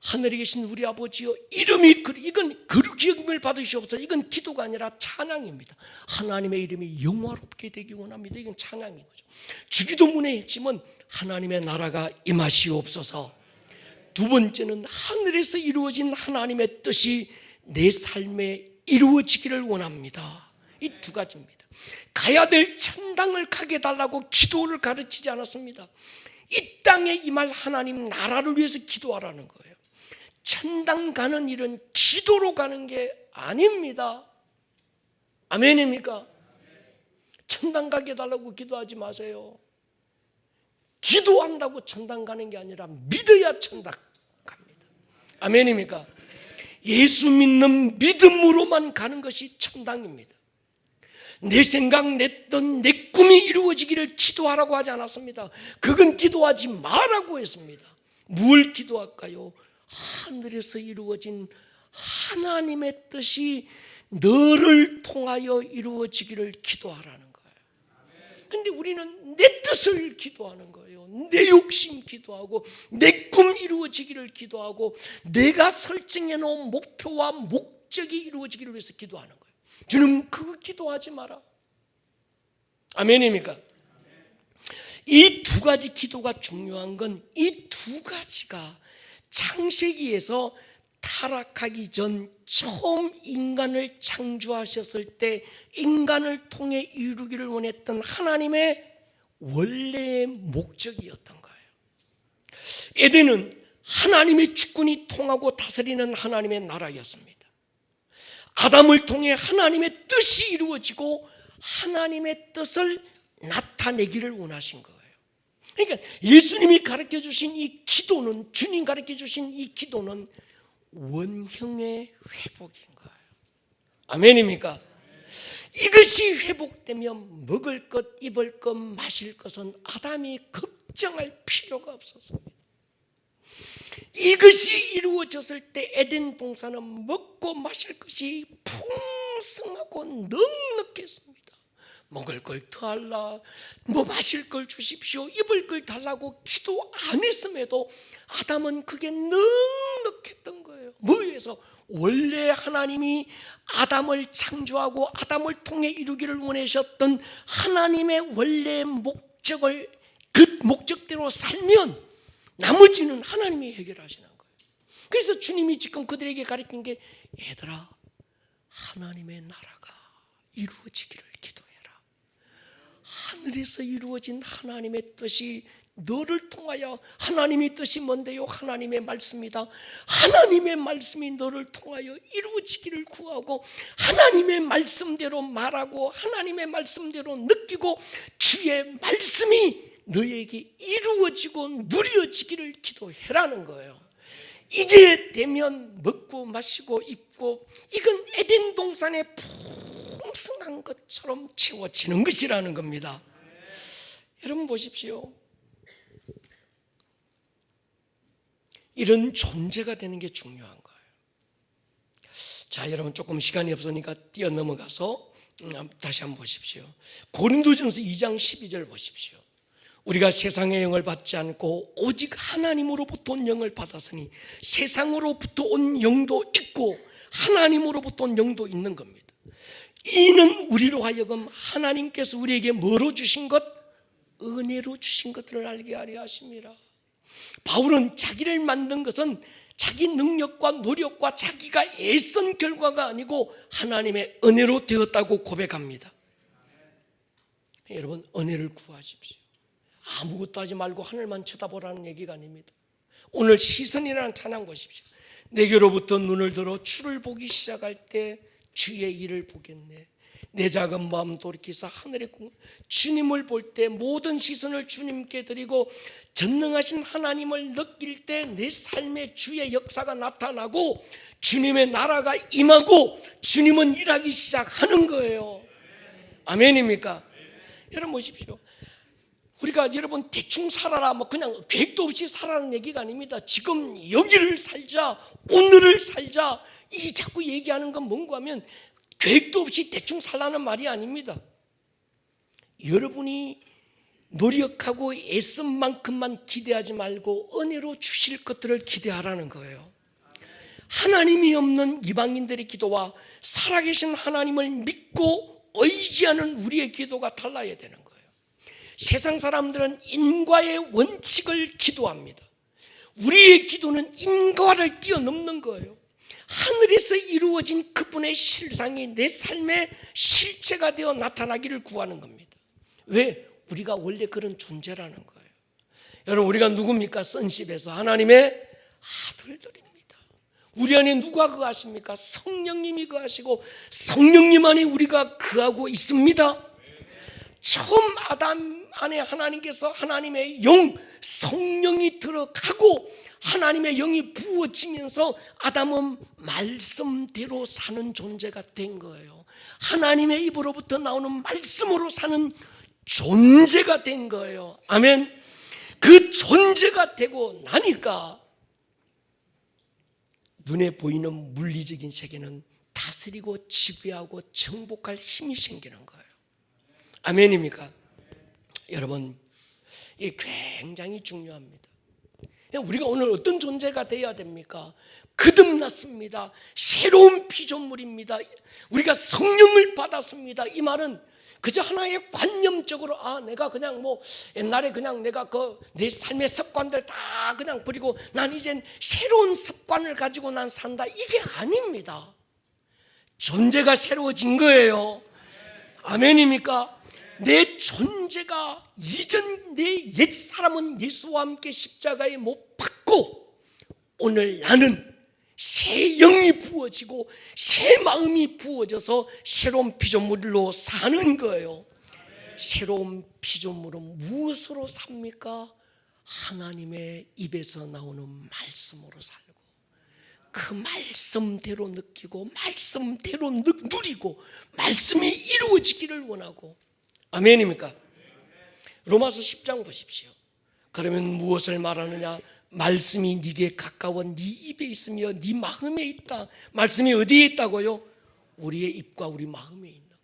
A: 하늘에 계신 우리 아버지여 이름이 이건 거룩히 여김을 받으시옵소서. 이건 기도가 아니라 찬양입니다. 하나님의 이름이 영화롭게 되기 원합니다. 이건 찬양인 거죠. 주기도문의 핵심은 하나님의 나라가 임하시옵소서. 2번째는 하늘에서 이루어진 하나님의 뜻이 내 삶에 이루어지기를 원합니다. 이 2가지입니다. 가야 될 천당을 가게 해달라고 기도를 가르치지 않았습니다. 이 땅에 임할 하나님 나라를 위해서 기도하라는 거예요. 천당 가는 일은 기도로 가는 게 아닙니다. 아멘입니까? 천당 가게 해달라고 기도하지 마세요. 기도한다고 천당 가는 게 아니라 믿어야 천당 갑니다. 아멘입니까? 예수 믿는 믿음으로만 가는 것이 천당입니다. 내 생각, 내 뜻, 내 꿈이 이루어지기를 기도하라고 하지 않았습니다. 그건 기도하지 말라고 했습니다. 뭘 기도할까요? 하늘에서 이루어진 하나님의 뜻이 너를 통하여 이루어지기를 기도하라는 거예요. 근데 우리는 내 뜻을 기도하는 거예요. 내 욕심 기도하고 내 꿈 이루어지기를 기도하고 내가 설정해 놓은 목표와 목적이 이루어지기를 위해서 기도하는 거예요. 주님 그거 기도하지 마라. 아멘입니까? 이 2가지 기도가 중요한 건 이 2가지가 창세기에서 타락하기 전 처음 인간을 창조하셨을 때 인간을 통해 이루기를 원했던 하나님의 원래의 목적이었던 거예요. 에덴은 하나님의 주권이 통하고 다스리는 하나님의 나라였습니다. 아담을 통해 하나님의 뜻이 이루어지고 하나님의 뜻을 나타내기를 원하신 거예요. 그러니까 예수님이 가르쳐 주신 이 기도는, 주님 가르쳐 주신 이 기도는 원형의 회복인 거예요. 아멘입니까? 이것이 회복되면 먹을 것, 입을 것, 마실 것은 아담이 걱정할 필요가 없었습니다. 이것이 이루어졌을 때 에덴 동산은 먹고 마실 것이 풍성하고 넉넉했습니다. 먹을 걸 더하라, 뭐 마실 걸 주십시오, 입을 걸 달라고 기도 안 했음에도 아담은 그게 넉넉했던 거예요. 뭐에서? 원래 하나님이 아담을 창조하고 아담을 통해 이루기를 원하셨던 하나님의 원래 목적을, 그 목적대로 살면 나머지는 하나님이 해결하시는 거예요. 그래서 주님이 지금 그들에게 가르친 게, 얘들아, 하나님의 나라가 이루어지기를 기도해라. 하늘에서 이루어진 하나님의 뜻이 너를 통하여, 하나님의 뜻이 뭔데요? 하나님의 말씀이다. 하나님의 말씀이 너를 통하여 이루어지기를 구하고, 하나님의 말씀대로 말하고, 하나님의 말씀대로 느끼고, 주의 말씀이 너에게 이루어지고 누려지기를 기도해라는 거예요. 이게 되면 먹고 마시고 입고, 이건 에덴 동산의 풍성한 것처럼 채워지는 것이라는 겁니다. 여러분 보십시오. 이런 존재가 되는 게 중요한 거예요. 자, 여러분 조금 시간이 없으니까 뛰어넘어가서 다시 한번 보십시오. 고린도전서 2장 12절 보십시오. 우리가 세상의 영을 받지 않고 오직 하나님으로부터 온 영을 받았으니 세상으로부터 온 영도 있고 하나님으로부터 온 영도 있는 겁니다. 이는 우리로 하여금 하나님께서 우리에게 뭐로 주신 것? 은혜로 주신 것들을 알게 하려 하심이라. 바울은 자기를 만든 것은 자기 능력과 노력과 자기가 애쓴 결과가 아니고 하나님의 은혜로 되었다고 고백합니다. 여러분, 은혜를 구하십시오. 아무것도 하지 말고 하늘만 쳐다보라는 얘기가 아닙니다. 오늘 시선이라는 찬양 보십시오. 내게로부터 눈을 들어 주를 보기 시작할 때 주의 일을 보겠네. 내 작은 마음 돌이키사 하늘의 주님을 볼 때 모든 시선을 주님께 드리고 전능하신 하나님을 느낄 때 내 삶에 주의 역사가 나타나고 주님의 나라가 임하고 주님은 일하기 시작하는 거예요. 아멘입니까? 여러분 보십시오. 우리가 여러분 대충 살아라, 뭐 그냥 계획도 없이 살아라는 얘기가 아닙니다. 지금 여기를 살자, 오늘을 살자, 이 자꾸 얘기하는 건 뭔가 하면 계획도 없이 대충 살라는 말이 아닙니다. 여러분이 노력하고 애쓴 만큼만 기대하지 말고 은혜로 주실 것들을 기대하라는 거예요. 하나님이 없는 이방인들의 기도와 살아계신 하나님을 믿고 의지하는 우리의 기도가 달라야 되는 거예요. 세상 사람들은 인과의 원칙을 기도합니다. 우리의 기도는 인과를 뛰어넘는 거예요. 하늘에서 이루어진 그분의 실상이 내 삶의 실체가 되어 나타나기를 구하는 겁니다. 왜? 우리가 원래 그런 존재라는 거예요. 여러분, 우리가 누굽니까? sonship에서 하나님의 아들들입니다. 우리 안에 누가 거하십니까? 성령님이 거하시고 성령님 안에 우리가 거하고 있습니다. 처음 아담 안에 하나님께서 하나님의 영, 성령이 들어가고 하나님의 영이 부어지면서 아담은 말씀대로 사는 존재가 된 거예요. 하나님의 입으로부터 나오는 말씀으로 사는 존재가 된 거예요. 아멘. 그 존재가 되고 나니까 눈에 보이는 물리적인 세계는 다스리고 지배하고 정복할 힘이 생기는 거예요. 아멘입니까? 여러분, 이게 굉장히 중요합니다. 우리가 오늘 어떤 존재가 되어야 됩니까? 거듭났습니다. 새로운 피조물입니다. 우리가 성령을 받았습니다. 이 말은 그저 하나의 관념적으로 내가 그냥 뭐 옛날에 그냥 내가 내 삶의 습관들 다 그냥 버리고 난 이젠 새로운 습관을 가지고 난 산다, 이게 아닙니다. 존재가 새로워진 거예요. 아멘입니까? 내 존재가 이전 내 옛사람은 예수와 함께 십자가에 못 박고 오늘 나는 새 영이 부어지고 새 마음이 부어져서 새로운 피조물로 사는 거예요. 새로운 피조물은 무엇으로 삽니까? 하나님의 입에서 나오는 말씀으로 살고 그 말씀대로 느끼고 말씀대로 누리고 말씀이 이루어지기를 원하고. 아멘입니까? 로마서 10장 보십시오. 그러면 무엇을 말하느냐? 말씀이 네게 가까워 네 입에 있으며 네 마음에 있다. 말씀이 어디에 있다고요? 우리의 입과 우리 마음에 있는 거예요.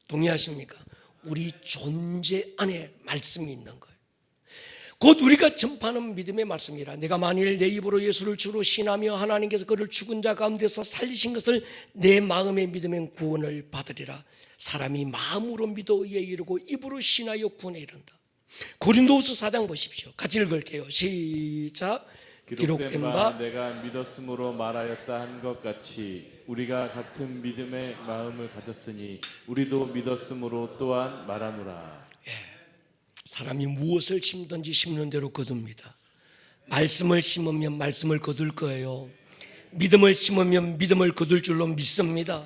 A: 동의하십니까? 우리 존재 안에 말씀이 있는 거예요. 곧 우리가 전파하는 믿음의 말씀이라. 내가 만일 내 입으로 예수를 주로 신하며 하나님께서 그를 죽은 자 가운데서 살리신 것을 내 마음에 믿으면 구원을 받으리라. 사람이 마음으로 믿어 의에 이르고 입으로 신하여 구원에 이른다. 고린도후서 4장 보십시오. 같이 읽을게요. 시작. 기록된 바
B: 내가 믿었으므로 말하였다 한 것 같이 우리가 같은 믿음의 마음을 가졌으니 우리도 믿었으므로 또한 말하노라.
A: 사람이 무엇을 심든지 심는 대로 거둡니다. 말씀을 심으면 말씀을 거둘 거예요. 믿음을 심으면 믿음을 거둘 줄로 믿습니다.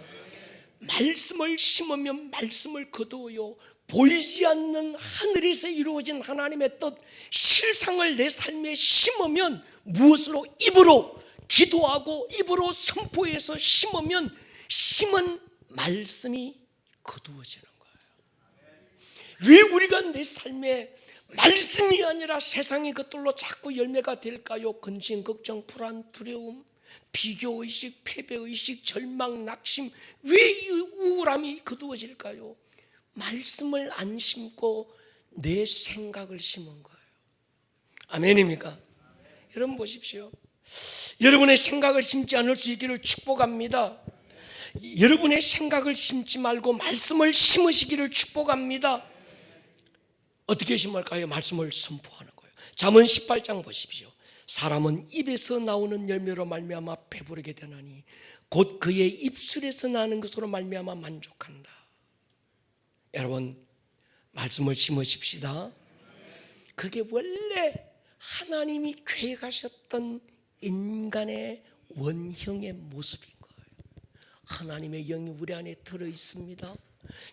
A: 말씀을 심으면 말씀을 거두어요. 보이지 않는 하늘에서 이루어진 하나님의 뜻, 실상을 내 삶에 심으면 무엇으로? 입으로 기도하고 입으로 선포해서 심으면 심은 말씀이 거두어지는 거예요. 왜 우리가 내 삶에 말씀이 아니라 세상의 것들로 자꾸 열매가 될까요? 근심, 걱정, 불안, 두려움, 비교의식, 패배의식, 절망, 낙심. 왜 이 우울함이 거두어질까요? 말씀을 안 심고 내 생각을 심은 거예요. 아멘입니까? 여러분 보십시오. 여러분의 생각을 심지 않을 수 있기를 축복합니다. 여러분의 생각을 심지 말고 말씀을 심으시기를 축복합니다. 어떻게 심을까요? 말씀을 선포하는 거예요. 잠언 18장 보십시오. 사람은 입에서 나오는 열매로 말미암아 배부르게 되나니 곧 그의 입술에서 나는 것으로 말미암아 만족한다. 여러분 말씀을 심으십시다. 그게 원래 하나님이 계획하셨던 인간의 원형의 모습인 거예요. 하나님의 영이 우리 안에 들어 있습니다.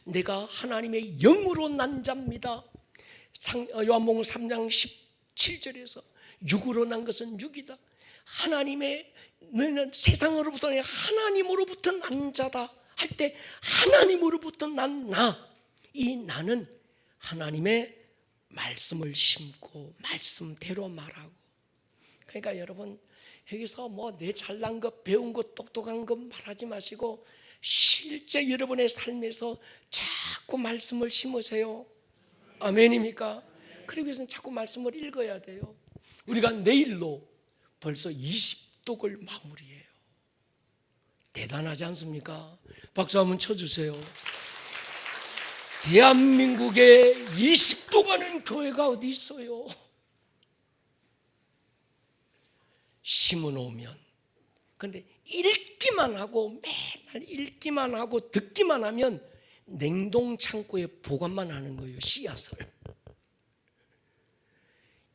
A: 내가 하나님의 영으로 난 자입니다. 요한복음 3장 17절에서 육으로 난 것은 육이다. 하나님의 너는 세상으로부터 하나님으로부터 난 자다 할 때 하나님으로부터 난 나. 이 나는 하나님의 말씀을 심고 말씀대로 말하고. 그러니까 여러분 여기서 뭐 내 잘난 것 배운 것 똑똑한 것 말하지 마시고 실제 여러분의 삶에서 자꾸 말씀을 심으세요. 아멘입니까? 그러기 위해서는 자꾸 말씀을 읽어야 돼요. 우리가 내일로 벌써 20독을 마무리해요. 대단하지 않습니까? 박수 한번 쳐주세요. 대한민국에 20도가는 교회가 어디 있어요? 심어놓으면. 그런데 읽기만 하고 맨날 읽기만 하고 듣기만 하면 냉동창고에 보관만 하는 거예요. 씨앗을.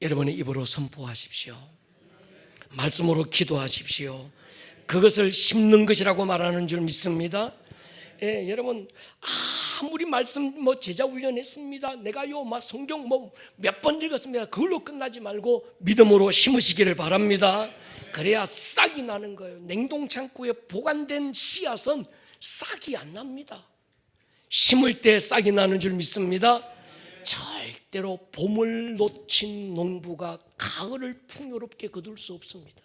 A: 여러분의 입으로 선포하십시오. 말씀으로 기도하십시오. 그것을 심는 것이라고 말하는 줄 믿습니다. 예, 여러분 아무리 말씀 제자 훈련했습니다. 내가요 성경 몇 번 읽었습니다. 그걸로 끝나지 말고 믿음으로 심으시기를 바랍니다. 그래야 싹이 나는 거예요. 냉동창고에 보관된 씨앗은 싹이 안 납니다. 심을 때 싹이 나는 줄 믿습니다. 절대로 봄을 놓친 농부가 가을을 풍요롭게 거둘 수 없습니다.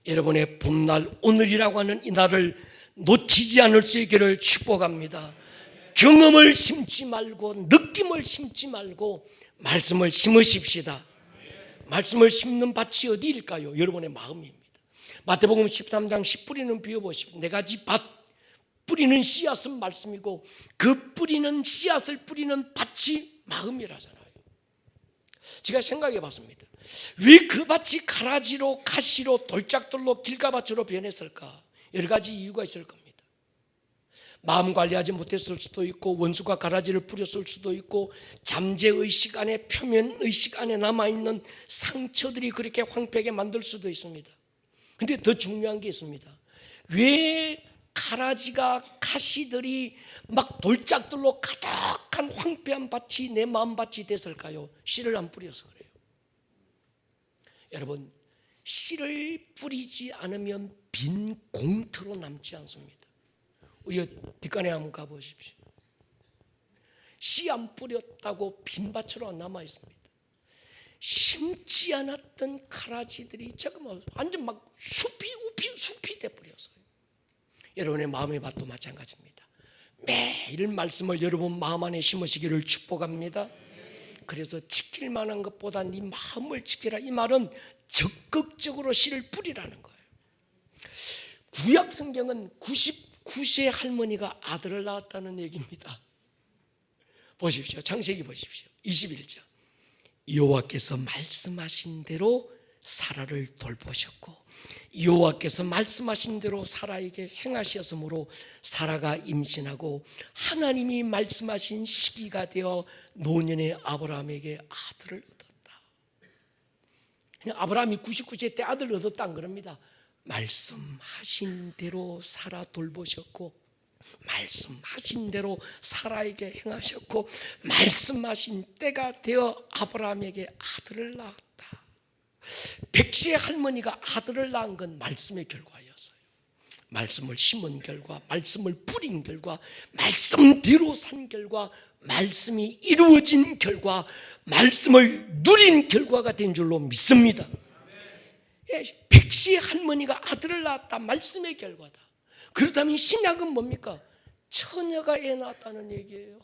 A: 여러분의 봄날 오늘이라고 하는 이 날을 놓치지 않을 수 있기를 축복합니다. 경험을 심지 말고 느낌을 심지 말고 말씀을 심으십시다. 말씀을 심는 밭이 어디일까요? 여러분의 마음입니다. 마태복음 13장 10뿌리는 비유 보십시오. 네 가지 밭. 뿌리는 씨앗은 말씀이고 그 뿌리는 씨앗을 뿌리는 밭이 마음이라잖아요. 제가 생각해 봤습니다. 왜 그 밭이 가라지로 가시로 돌짝돌로 길가밭으로 변했을까? 여러 가지 이유가 있을 겁니다. 마음 관리하지 못했을 수도 있고, 원수가 가라지를 뿌렸을 수도 있고, 잠재의식 안에, 표면의식 안에 남아있는 상처들이 그렇게 황폐하게 만들 수도 있습니다. 근데 더 중요한 게 있습니다. 왜 가라지가, 가시들이 막 돌짝들로 가득한 황폐한 밭이 내 마음밭이 됐을까요? 씨를 안 뿌려서 그래요. 여러분, 씨를 뿌리지 않으면 빈 공터로 남지 않습니다. 우리 뒷간에 한번 가보십시오. 씨 안 뿌렸다고 빈 밭으로 남아 있습니다. 심지 않았던 가라지들이 잠깐만 완전 막 숲이 돼버렸어요. 여러분의 마음의 밭도 마찬가지입니다. 매일 말씀을 여러분 마음 안에 심으시기를 축복합니다. 그래서 지킬 만한 것보다 네 마음을 지키라, 이 말은 적극적으로 씨를 뿌리라는 거예요. 구약 성경은 99세 할머니가 아들을 낳았다는 얘기입니다. 보십시오. 창세기 보십시오. 21장. 여호와께서 말씀하신 대로 사라를 돌보셨고, 여호와께서 말씀하신 대로 사라에게 행하셨으므로 사라가 임신하고 하나님이 말씀하신 시기가 되어 노년의 아브라함에게 아들을 얻었다. 그냥 아브라함이 99세 때 아들을 얻었다 안 그럽니다. 말씀하신 대로 사라 돌보셨고, 말씀하신 대로 사라에게 행하셨고, 말씀하신 때가 되어 아브라함에게 아들을 낳았다. 백세 할머니가 아들을 낳은 건 말씀의 결과였어요. 말씀을 심은 결과, 말씀을 뿌린 결과, 말씀대로 산 결과, 말씀이 이루어진 결과, 말씀을 누린 결과가 된 줄로 믿습니다. 백세 할머니가 아들을 낳았다, 말씀의 결과다. 그렇다면 신약은 뭡니까? 처녀가 애 낳았다는 얘기예요.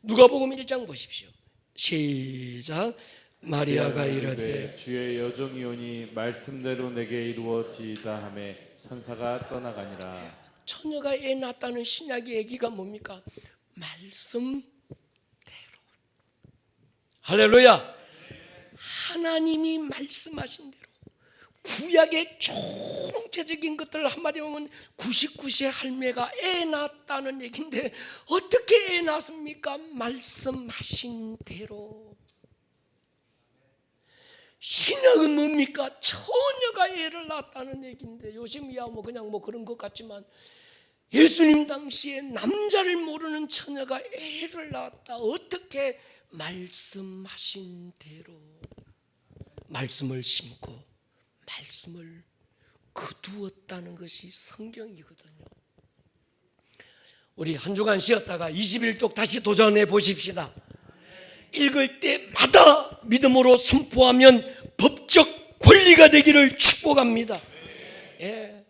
A: 누가복음 1장 보십시오. 시작. 마리아가 이르되
B: 주의 여종이오니 말씀대로 내게 이루어지이다 하매 천사가 떠나가니라.
A: 처녀가 애 낳았다는 신약의 얘기가 뭡니까? 말씀대로. 할렐루야. 하나님이 말씀하신 대로, 구약의 총체적인 것들을 한마디로 하면 99세 할매가 애 낳았다는 얘기인데, 어떻게 애 낳습니까? 말씀하신 대로. 신약은 뭡니까? 처녀가 애를 낳았다는 얘기인데, 요즘이야 뭐 그냥 뭐 그런 것 같지만 예수님 당시에 남자를 모르는 처녀가 애를 낳았다. 어떻게? 말씀하신 대로. 말씀을 심고 말씀을 거두었다는 것이 성경이거든요. 우리 한 주간 쉬었다가 21쪽 다시 도전해 보십시다. 읽을 때마다 믿음으로 선포하면 법적 권리가 되기를 축복합니다. 예.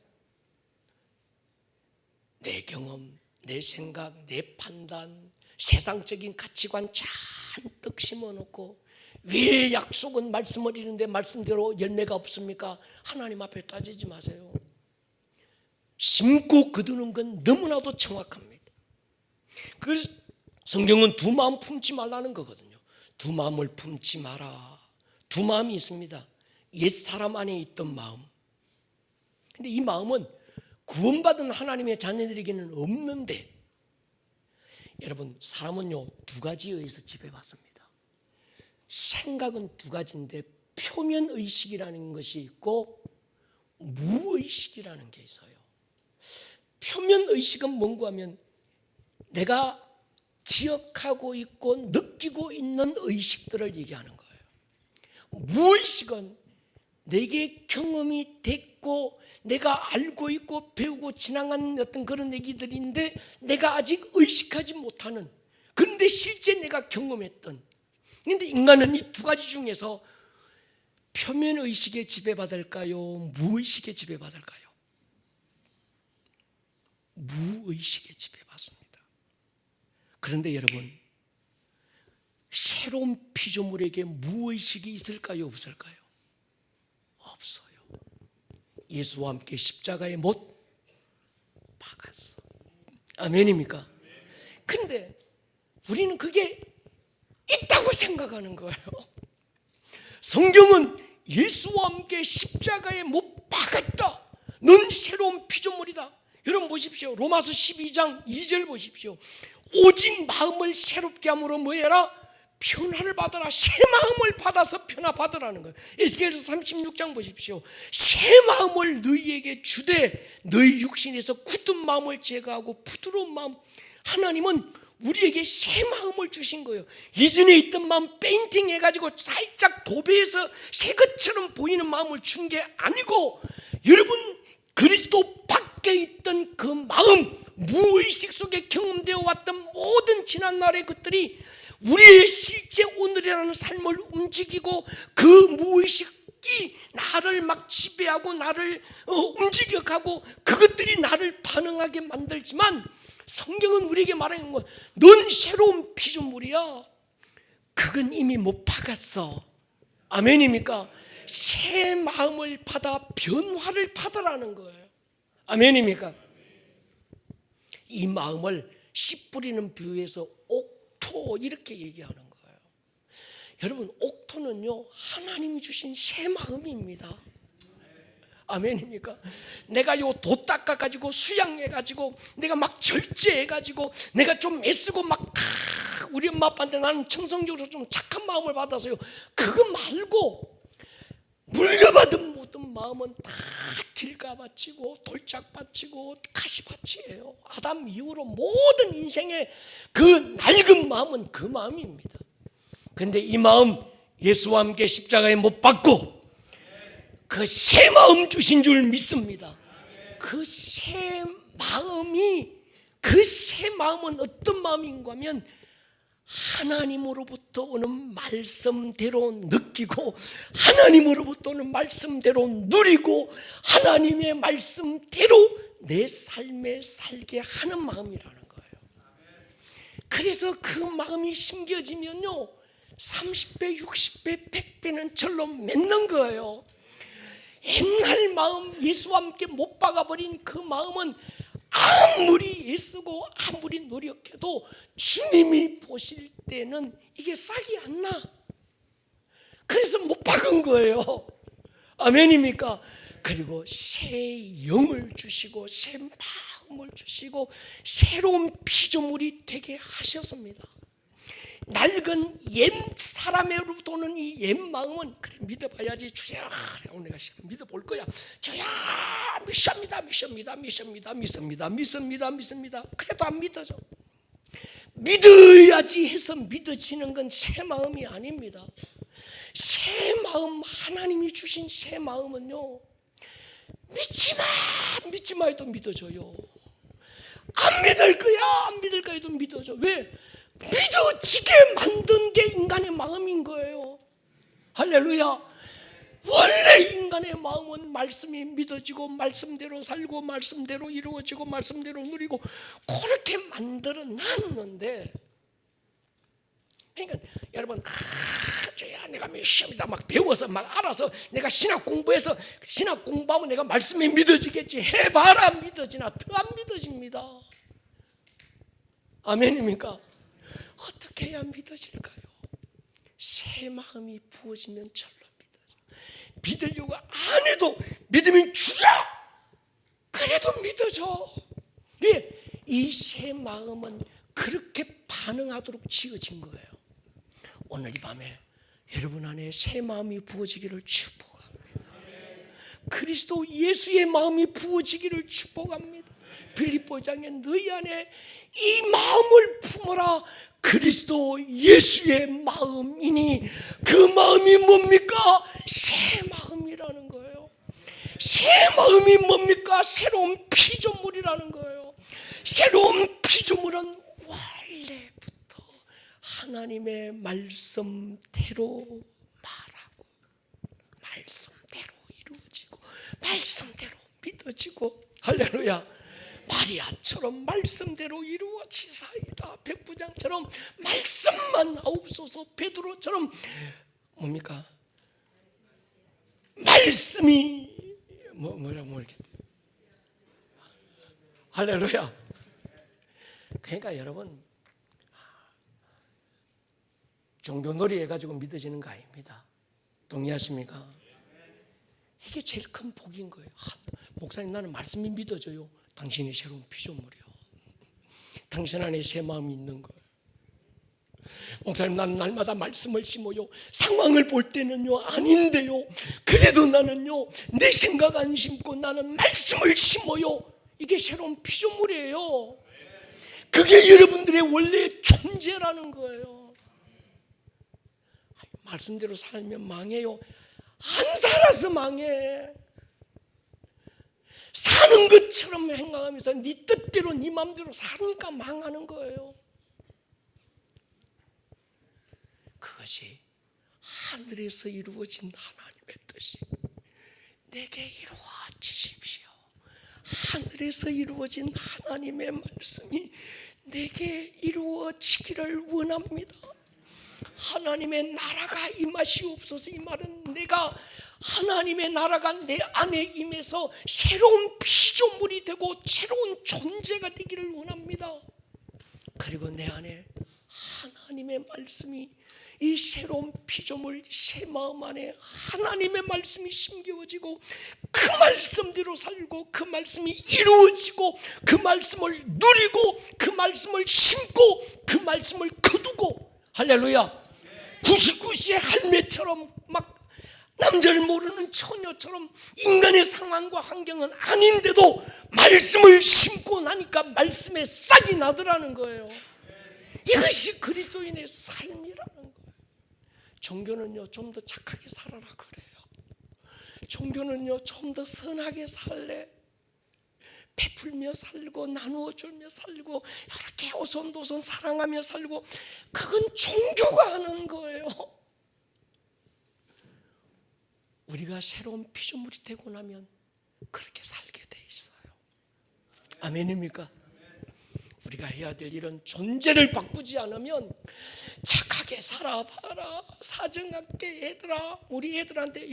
A: 내 경험, 내 생각, 내 판단, 세상적인 가치관 잔뜩 심어놓고, 왜 약속은 말씀을 이루는데 말씀대로 열매가 없습니까? 하나님 앞에 따지지 마세요. 심고 거두는 건 너무나도 정확합니다. 그래서 성경은 두 마음 품지 말라는 거거든요. 두 마음을 품지 마라. 두 마음이 있습니다. 옛사람 안에 있던 마음. 근데 이 마음은 구원받은 하나님의 자녀들에게는 없는데, 여러분, 사람은요 두 가지에 의해서 지배받습니다. 생각은 두 가지인데, 표면의식이라는 것이 있고 무의식이라는 게 있어요. 표면의식은 뭔가 하면 내가 기억하고 있고 느끼고 있는 의식들을 얘기하는 거예요. 무의식은 내게 경험이 됐고 내가 알고 있고 배우고 지나간 어떤 그런 얘기들인데 내가 아직 의식하지 못하는, 그런데 실제 내가 경험했던. 그런데 인간은 이 두 가지 중에서 표면의식에 지배받을까요? 무의식에 지배받을까요? 무의식에 지배받습니다. 그런데 여러분, 새로운 피조물에게 무의식이 있을까요? 없을까요? 없어요. 예수와 함께 십자가에 못 박았어. 아멘입니까? 근데 우리는 그게 있다고 생각하는 거예요. 성경은 예수와 함께 십자가에 못 박았다. 넌 새로운 피조물이다. 여러분 보십시오. 로마서 12장 2절 보십시오. 오직 마음을 새롭게 함으로 뭐해라? 변화를 받아라. 새 마음을 받아서 변화 받으라는 거예요. 에스겔서 36장 보십시오. 새 마음을 너희에게 주되 너희 육신에서 굳은 마음을 제거하고 부드러운 마음. 하나님은 우리에게 새 마음을 주신 거예요. 이전에 있던 마음 페인팅 해가지고 살짝 도배해서 새 것처럼 보이는 마음을 준 게 아니고, 여러분 그리스도 밖에 있던 그 마음, 무의식 속에 경험되어 왔던 모든 지난날의 것들이 우리의 실제 오늘이라는 삶을 움직이고, 그 무의식이 나를 막 지배하고 나를 움직여가고 그것들이 나를 반응하게 만들지만, 성경은 우리에게 말하는 건 넌 새로운 피조물이야. 그건 이미 못 박았어. 아멘입니까? 새 마음을 받아 변화를 받으라는 거예요. 아멘입니까? 이 마음을 씨 뿌리는 비유에서 옥토 이렇게 얘기하는 거예요. 여러분, 옥토는요 하나님이 주신 새 마음입니다. 아멘입니까? 내가 요 도 닦아가지고 수양해가지고 내가 막 절제해가지고 내가 좀 애쓰고 막 우리 엄마 아빠한테 나는 청성적으로 좀 착한 마음을 받아서요, 그거 말고 물려받은 모든 마음은 다 길가밭이고 돌짝밭이고 가시밭이에요. 아담 이후로 모든 인생의 그 낡은 마음은 그 마음입니다. 그런데 이 마음 예수와 함께 십자가에 못 박고 그 새 마음 주신 줄 믿습니다. 그 새 마음은 어떤 마음인가 하면 하나님으로부터 오는 말씀대로 느끼고, 하나님으로부터 오는 말씀대로 누리고, 하나님의 말씀대로 내 삶에 살게 하는 마음이라는 거예요. 그래서 그 마음이 심겨지면요 30배, 60배, 100배는 절로 맺는 거예요. 옛날 마음, 예수와 함께 못 박아버린 그 마음은 아무리 애쓰고 아무리 노력해도 주님이 보실 때는 이게 싹이 안 나. 그래서 못 박은 거예요. 아멘입니까? 그리고 새 영을 주시고 새 마음을 주시고 새로운 피조물이 되게 하셨습니다. 낡은 옛 사람으로부터 오는 이 옛 마음은 그래 믿어봐야지. 주야, 오늘 내가 믿어볼 거야. 주야, 믿습니다. 그래도 안 믿어져. 믿어야지 해서 믿어지는 건 새 마음이 아닙니다. 새 마음, 하나님이 주신 새 마음은요 믿지마 해도 믿어져요. 안 믿을 거야 해도 믿어져. 왜? 믿어지게 만든 게 인간의 마음인 거예요. 할렐루야. 원래 인간의 마음은 말씀이 믿어지고 말씀대로 살고 말씀대로 이루어지고 말씀대로 누리고 그렇게 만들어 놨는데, 그러니까 여러분 저야 내가 시험이다 막 배워서 막 알아서 내가 신학 공부해서 신학 공부하면 내가 말씀이 믿어지겠지 해봐라 믿어지나? 더 안 믿어집니다. 아멘입니까? 어떻게 해야 믿어질까요? 새 마음이 부어지면 절로 믿어져. 믿으려고 안 해도 믿으면 주야! 그래도 믿어져. 왜? 이 새 마음은 그렇게 반응하도록 지어진 거예요. 오늘 이 밤에 여러분 안에 새 마음이 부어지기를 축복합니다. 그리스도 예수의 마음이 부어지기를 축복합니다. 빌립보장에 너희 안에 이 마음을 품어라. 그리스도 예수의 마음이니 그 마음이 뭡니까? 새 마음이라는 거예요. 새 마음이 뭡니까? 새로운 피조물이라는 거예요. 새로운 피조물은 원래부터 하나님의 말씀대로 말하고 말씀대로 이루어지고 말씀대로 믿어지고, 할렐루야. 마리아처럼 말씀대로 이루어지사이다. 백부장처럼 말씀만 하옵소서. 베드로처럼 뭡니까? 말씀이 뭐라고 이렇게. 할렐루야. 그러니까 여러분 종교놀이 해가지고 믿어지는 거 아닙니다. 동의하십니까? 이게 제일 큰 복인 거예요. 목사님 나는 말씀이 믿어져요. 당신이 새로운 피조물이요. 당신 안에 새 마음이 있는 거예요. 목사님, 나는 날마다 말씀을 심어요. 상황을 볼 때는요 아닌데요, 그래도 나는요 내 생각 안 심고 나는 말씀을 심어요. 이게 새로운 피조물이에요. 그게 여러분들의 원래 존재라는 거예요. 말씀대로 살면 망해요. 안 살아서 망해. 사는 것처럼 행하면서 네 뜻대로 네 마음대로 사니까 망하는 거예요. 그것이 하늘에서 이루어진 하나님의 뜻이 내게 이루어지십시오. 하늘에서 이루어진 하나님의 말씀이 내게 이루어지기를 원합니다. 하나님의 나라가 임하시옵소서. 이 말은 내가 하나님의 나라가 내 안에 임해서 새로운 피조물이 되고 새로운 존재가 되기를 원합니다. 그리고 내 안에 하나님의 말씀이, 이 새로운 피조물 새 마음 안에 하나님의 말씀이 심겨지고 그 말씀대로 살고 그 말씀이 이루어지고 그 말씀을 누리고 그 말씀을 심고 그 말씀을 거두고, 할렐루야, 99세의 할매처럼 막 남자를 모르는 처녀처럼 인간의 상황과 환경은 아닌데도 말씀을 심고 나니까 말씀에 싹이 나더라는 거예요. 이것이 그리스도인의 삶이라는 거예요. 종교는요 좀 더 착하게 살아라 그래요. 종교는요 좀 더 선하게 살래, 베풀며 살고 나누어 주며 살고 이렇게 오손도손 사랑하며 살고, 그건 종교가 하는 거예요. 우리가 새로운 피조물이 되고 나면 그렇게 살게 돼 있어요. 아멘입니까? 우리가 해야 될 일은 존재를 바꾸지 않으면 착하게 살아봐라, 사정할게 얘들아, 우리 애들한테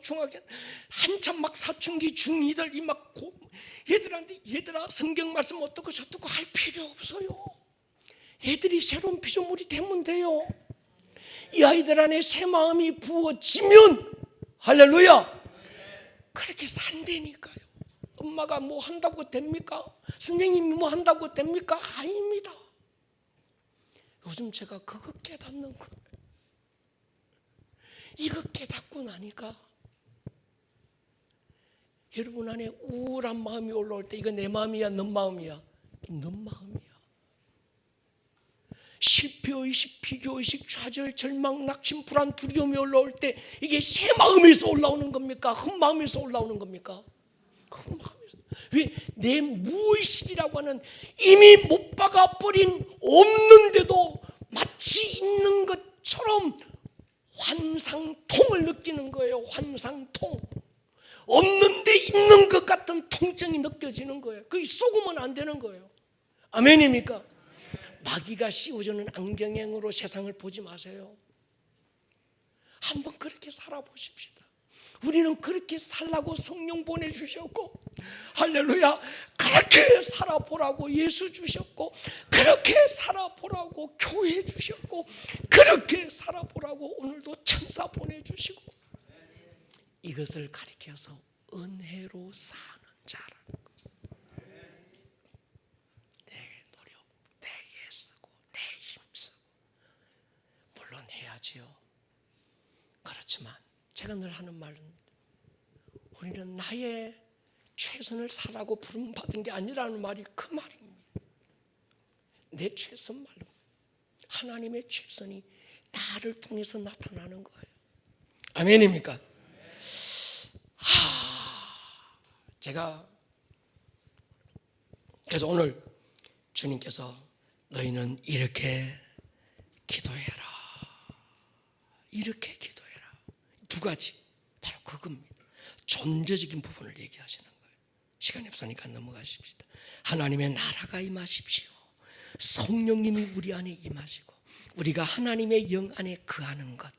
A: 중학교 한참 막 사춘기 중2들 이 막 얘들한테 얘들아 성경 말씀 어떻고 저떻고 할 필요 없어요. 애들이 새로운 피조물이 되면 돼요. 이 아이들 안에 새 마음이 부어지면, 할렐루야, 그렇게 산다니까요. 엄마가 뭐 한다고 됩니까? 선생님이 뭐 한다고 됩니까? 아닙니다. 요즘 제가 그거 깨닫는 거예요. 이거 깨닫고 나니까 여러분 안에 우울한 마음이 올라올 때, 이거 내 마음이야 너 마음이야? 너 마음이야. 실패의식, 비교의식, 좌절, 절망, 낙심, 불안, 두려움이 올라올 때 이게 새 마음에서 올라오는 겁니까? 흠 마음에서 올라오는 겁니까? 흠 마음에서. 왜? 내 무의식이라고 하는 이미 못 박아버린, 없는데도 마치 있는 것처럼 환상통을 느끼는 거예요. 환상통. 없는데 있는 것 같은 통증이 느껴지는 거예요. 그게 속으면 안 되는 거예요. 아멘입니까? 마귀가 씌워주는 안경행으로 세상을 보지 마세요. 한번 그렇게 살아보십시다. 우리는 그렇게 살라고 성령 보내주셨고, 할렐루야, 그렇게 살아보라고 예수 주셨고, 그렇게 살아보라고 교회 주셨고, 그렇게 살아보라고 오늘도 천사 보내주시고, 이것을 가리켜서 은혜로 사는 자라는 거예요. 내 노력, 내 애쓰고, 내 힘쓰고, 물론 해야지요. 그렇지만 제가 늘 하는 말은, 우리는 나의 최선을 사라고 부름받은 게 아니라는 말이 그 말입니다. 내 최선 말로 하나님의 최선이 나를 통해서 나타나는 거예요. 아멘입니까? 제가 그래서 오늘 주님께서 너희는 이렇게 기도해라, 이렇게 기도해라, 두 가지, 바로 그겁니다. 존재적인 부분을 얘기하시는 거예요. 시간이 없으니까 넘어가십시다. 하나님의 나라가 임하십시오. 성령님이 우리 안에 임하시고 우리가 하나님의 영 안에 거하는 것,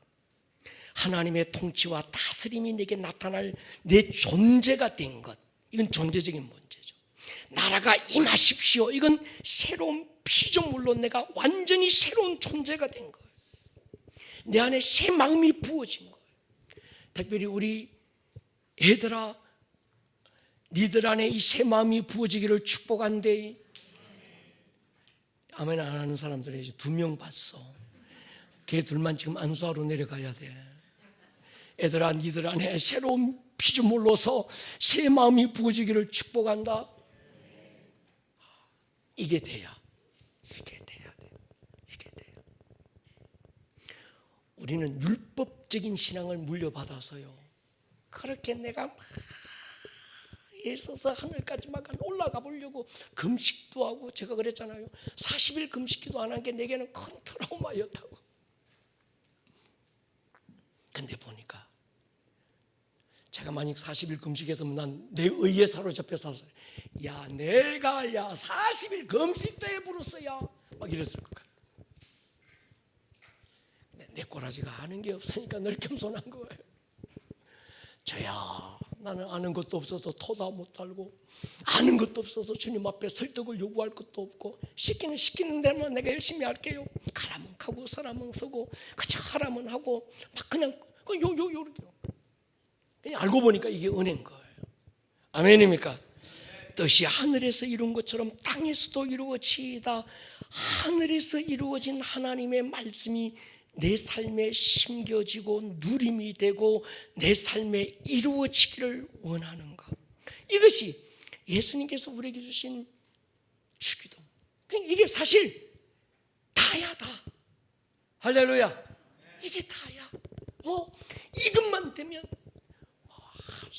A: 하나님의 통치와 다스림이 내게 나타날 내 존재가 된 것, 이건 존재적인 문제죠. 나라가 임하십시오, 이건 새로운 피조물로 내가 완전히 새로운 존재가 된 거예요. 내 안에 새 마음이 부어진 거예요. 특별히 우리 애들아, 니들 안에 이 새 마음이 부어지기를 축복한대. 아멘 안 하는 사람들이 이제 2명 봤어. 걔 둘만 지금 안수하러 내려가야 돼. 애들아, 니들 안에 새로운 피조물로서 새 마음이 부어지기를 축복한다. 이게 돼야 돼. 이게 돼요. 우리는 율법적인 신앙을 물려받아서요, 그렇게 내가 막 애써서 하늘까지만 올라가 보려고 금식도 하고, 제가 그랬잖아요. 40일 금식기도 안 한 게 내게는 큰 트라우마였다고. 근데 보니까 제가 만약 40일 금식했으면 난 내 의에 사로잡혀서, 야 내가 40일 금식도 해버렸어야 막 이랬을 것 같아. 내 꼬라지가 아는 게 없으니까 늘 겸손한 거예요. 저야 나는 아는 것도 없어서 토다 못 달고, 아는 것도 없어서 주님 앞에 설득을 요구할 것도 없고, 시키는 대로만 내가 열심히 할게요. 가라면 가고 서라면 서고 그저 하라면 하고 막 그냥 요렇게요. 알고 보니까 이게 은혜인 거예요. 아멘입니까? 뜻이 하늘에서 이룬 것처럼 땅에서도 이루어지이다. 하늘에서 이루어진 하나님의 말씀이 내 삶에 심겨지고 누림이 되고 내 삶에 이루어지기를 원하는 것, 이것이 예수님께서 우리에게 주신 주기도. 이게 사실 다야, 다. 할렐루야. 이게 다야. 이것만 되면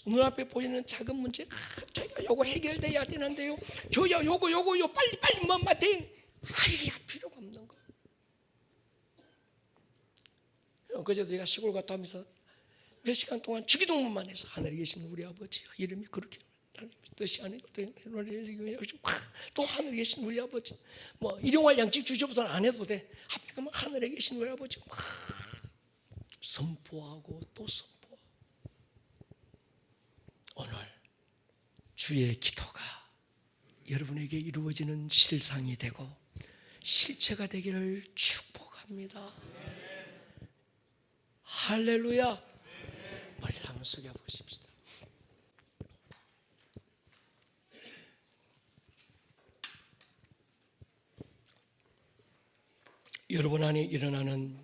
A: 눈앞에 보이는 작은 문제, 저요 요거 해결돼야 되는데요, 저요 요거 빨리 뭐만 돼. 이게 필요가 없는 거. 그제도 제가 시골 갔다 오면서 몇 시간 동안 주기도문만 해서, 하늘에 계신 우리 아버지, 이름이 그렇게 뜻이 아니고 또 하늘에 계신 우리 아버지, 뭐 일용할 양식 주셔서 안 해도 돼. 앞에 가면 하늘에 계신 우리 아버지 막 선포하고 또 선포하고. 오늘 주의 기도가 여러분에게 이루어지는 실상이 되고 실체가 되기를 축복합니다. 할렐루야. 머리를 한번 숙여 보십시다. 여러분 안에 일어나는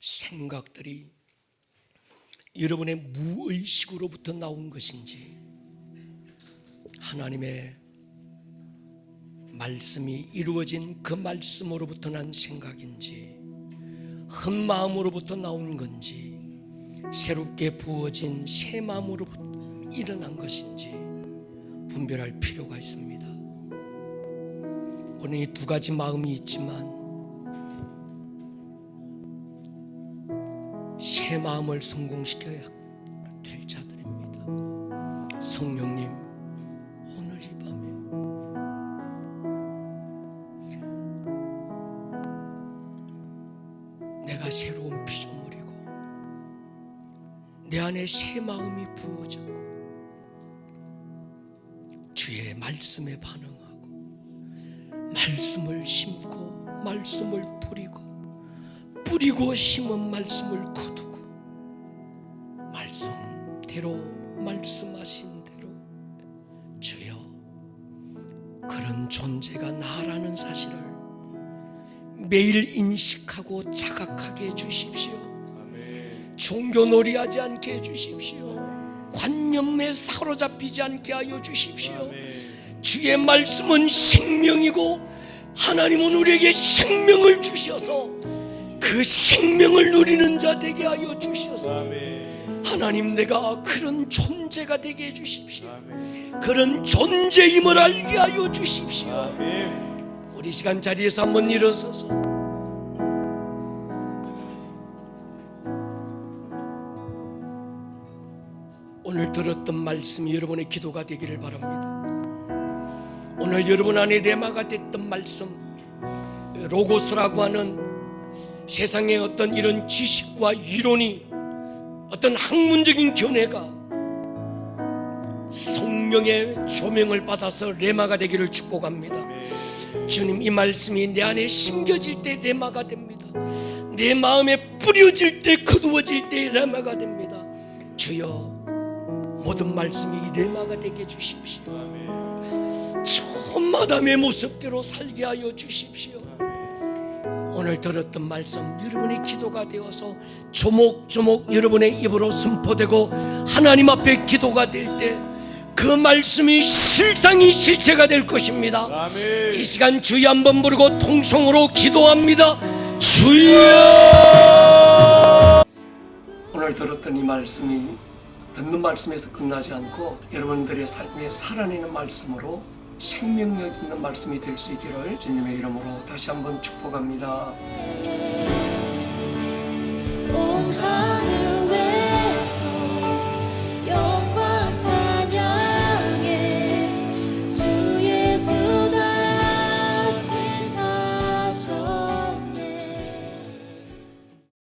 A: 생각들이 여러분의 무의식으로부터 나온 것인지, 하나님의 말씀이 이루어진 그 말씀으로부터 난 생각인지, 한 마음으로부터 나온 건지, 새롭게 부어진 새 마음으로부터 일어난 것인지 분별할 필요가 있습니다. 오늘 이 2가지 마음이 있지만 새 마음을 성공시켜야 될 자들입니다. 성령님, 오늘 이 밤에 내가 새로운 피조물이고 내 안에 새 마음이 부어졌고 주의 말씀에 반응하고 말씀을 심고 말씀을 뿌리고 심은 말씀을 거두고 말씀대로 말씀하신 대로 주여 그런 존재가 나라는 사실을 매일 인식하고 자각하게 해주십시오. 종교놀이하지 않게 해주십시오. 관념에 사로잡히지 않게 하여 주십시오. 주의 말씀은 생명이고 하나님은 우리에게 생명을 주셔서 그 생명을 누리는 자 되게 하여 주셔서 하나님, 내가 그런 존재가 되게 해주십시오. 그런 존재임을 알게 하여 주십시오. 우리 시간 자리에서 한번 일어서서 오늘 들었던 말씀이 여러분의 기도가 되기를 바랍니다. 오늘 여러분 안에 레마가 됐던 말씀, 로고스라고 하는 세상의 어떤 이런 지식과 이론이, 어떤 학문적인 견해가 성령의 조명을 받아서 레마가 되기를 축복합니다. 주님, 이 말씀이 내 안에 심겨질 때 레마가 됩니다. 내 마음에 뿌려질 때, 거두어질 때 레마가 됩니다. 주여, 모든 말씀이 레마가 되게 해주십시오. 처음마담의 모습대로 살게 하여 주십시오. 오늘 들었던 말씀 여러분의 기도가 되어서 조목조목 여러분의 입으로 선포되고 하나님 앞에 기도가 될 때 그 말씀이 실상이 실체가 될 것입니다.
B: 아멘.
A: 이 시간 주여 한번 부르고 통성으로 기도합니다. 주여. 오늘 들었던 이 말씀이 듣는 말씀에서 끝나지 않고 여러분들의 삶에 살아내는 말씀으로 생명력 있는 말씀이 될 수 있기를 주님의 이름으로 다시 한번 축복합니다.
C: 온 하늘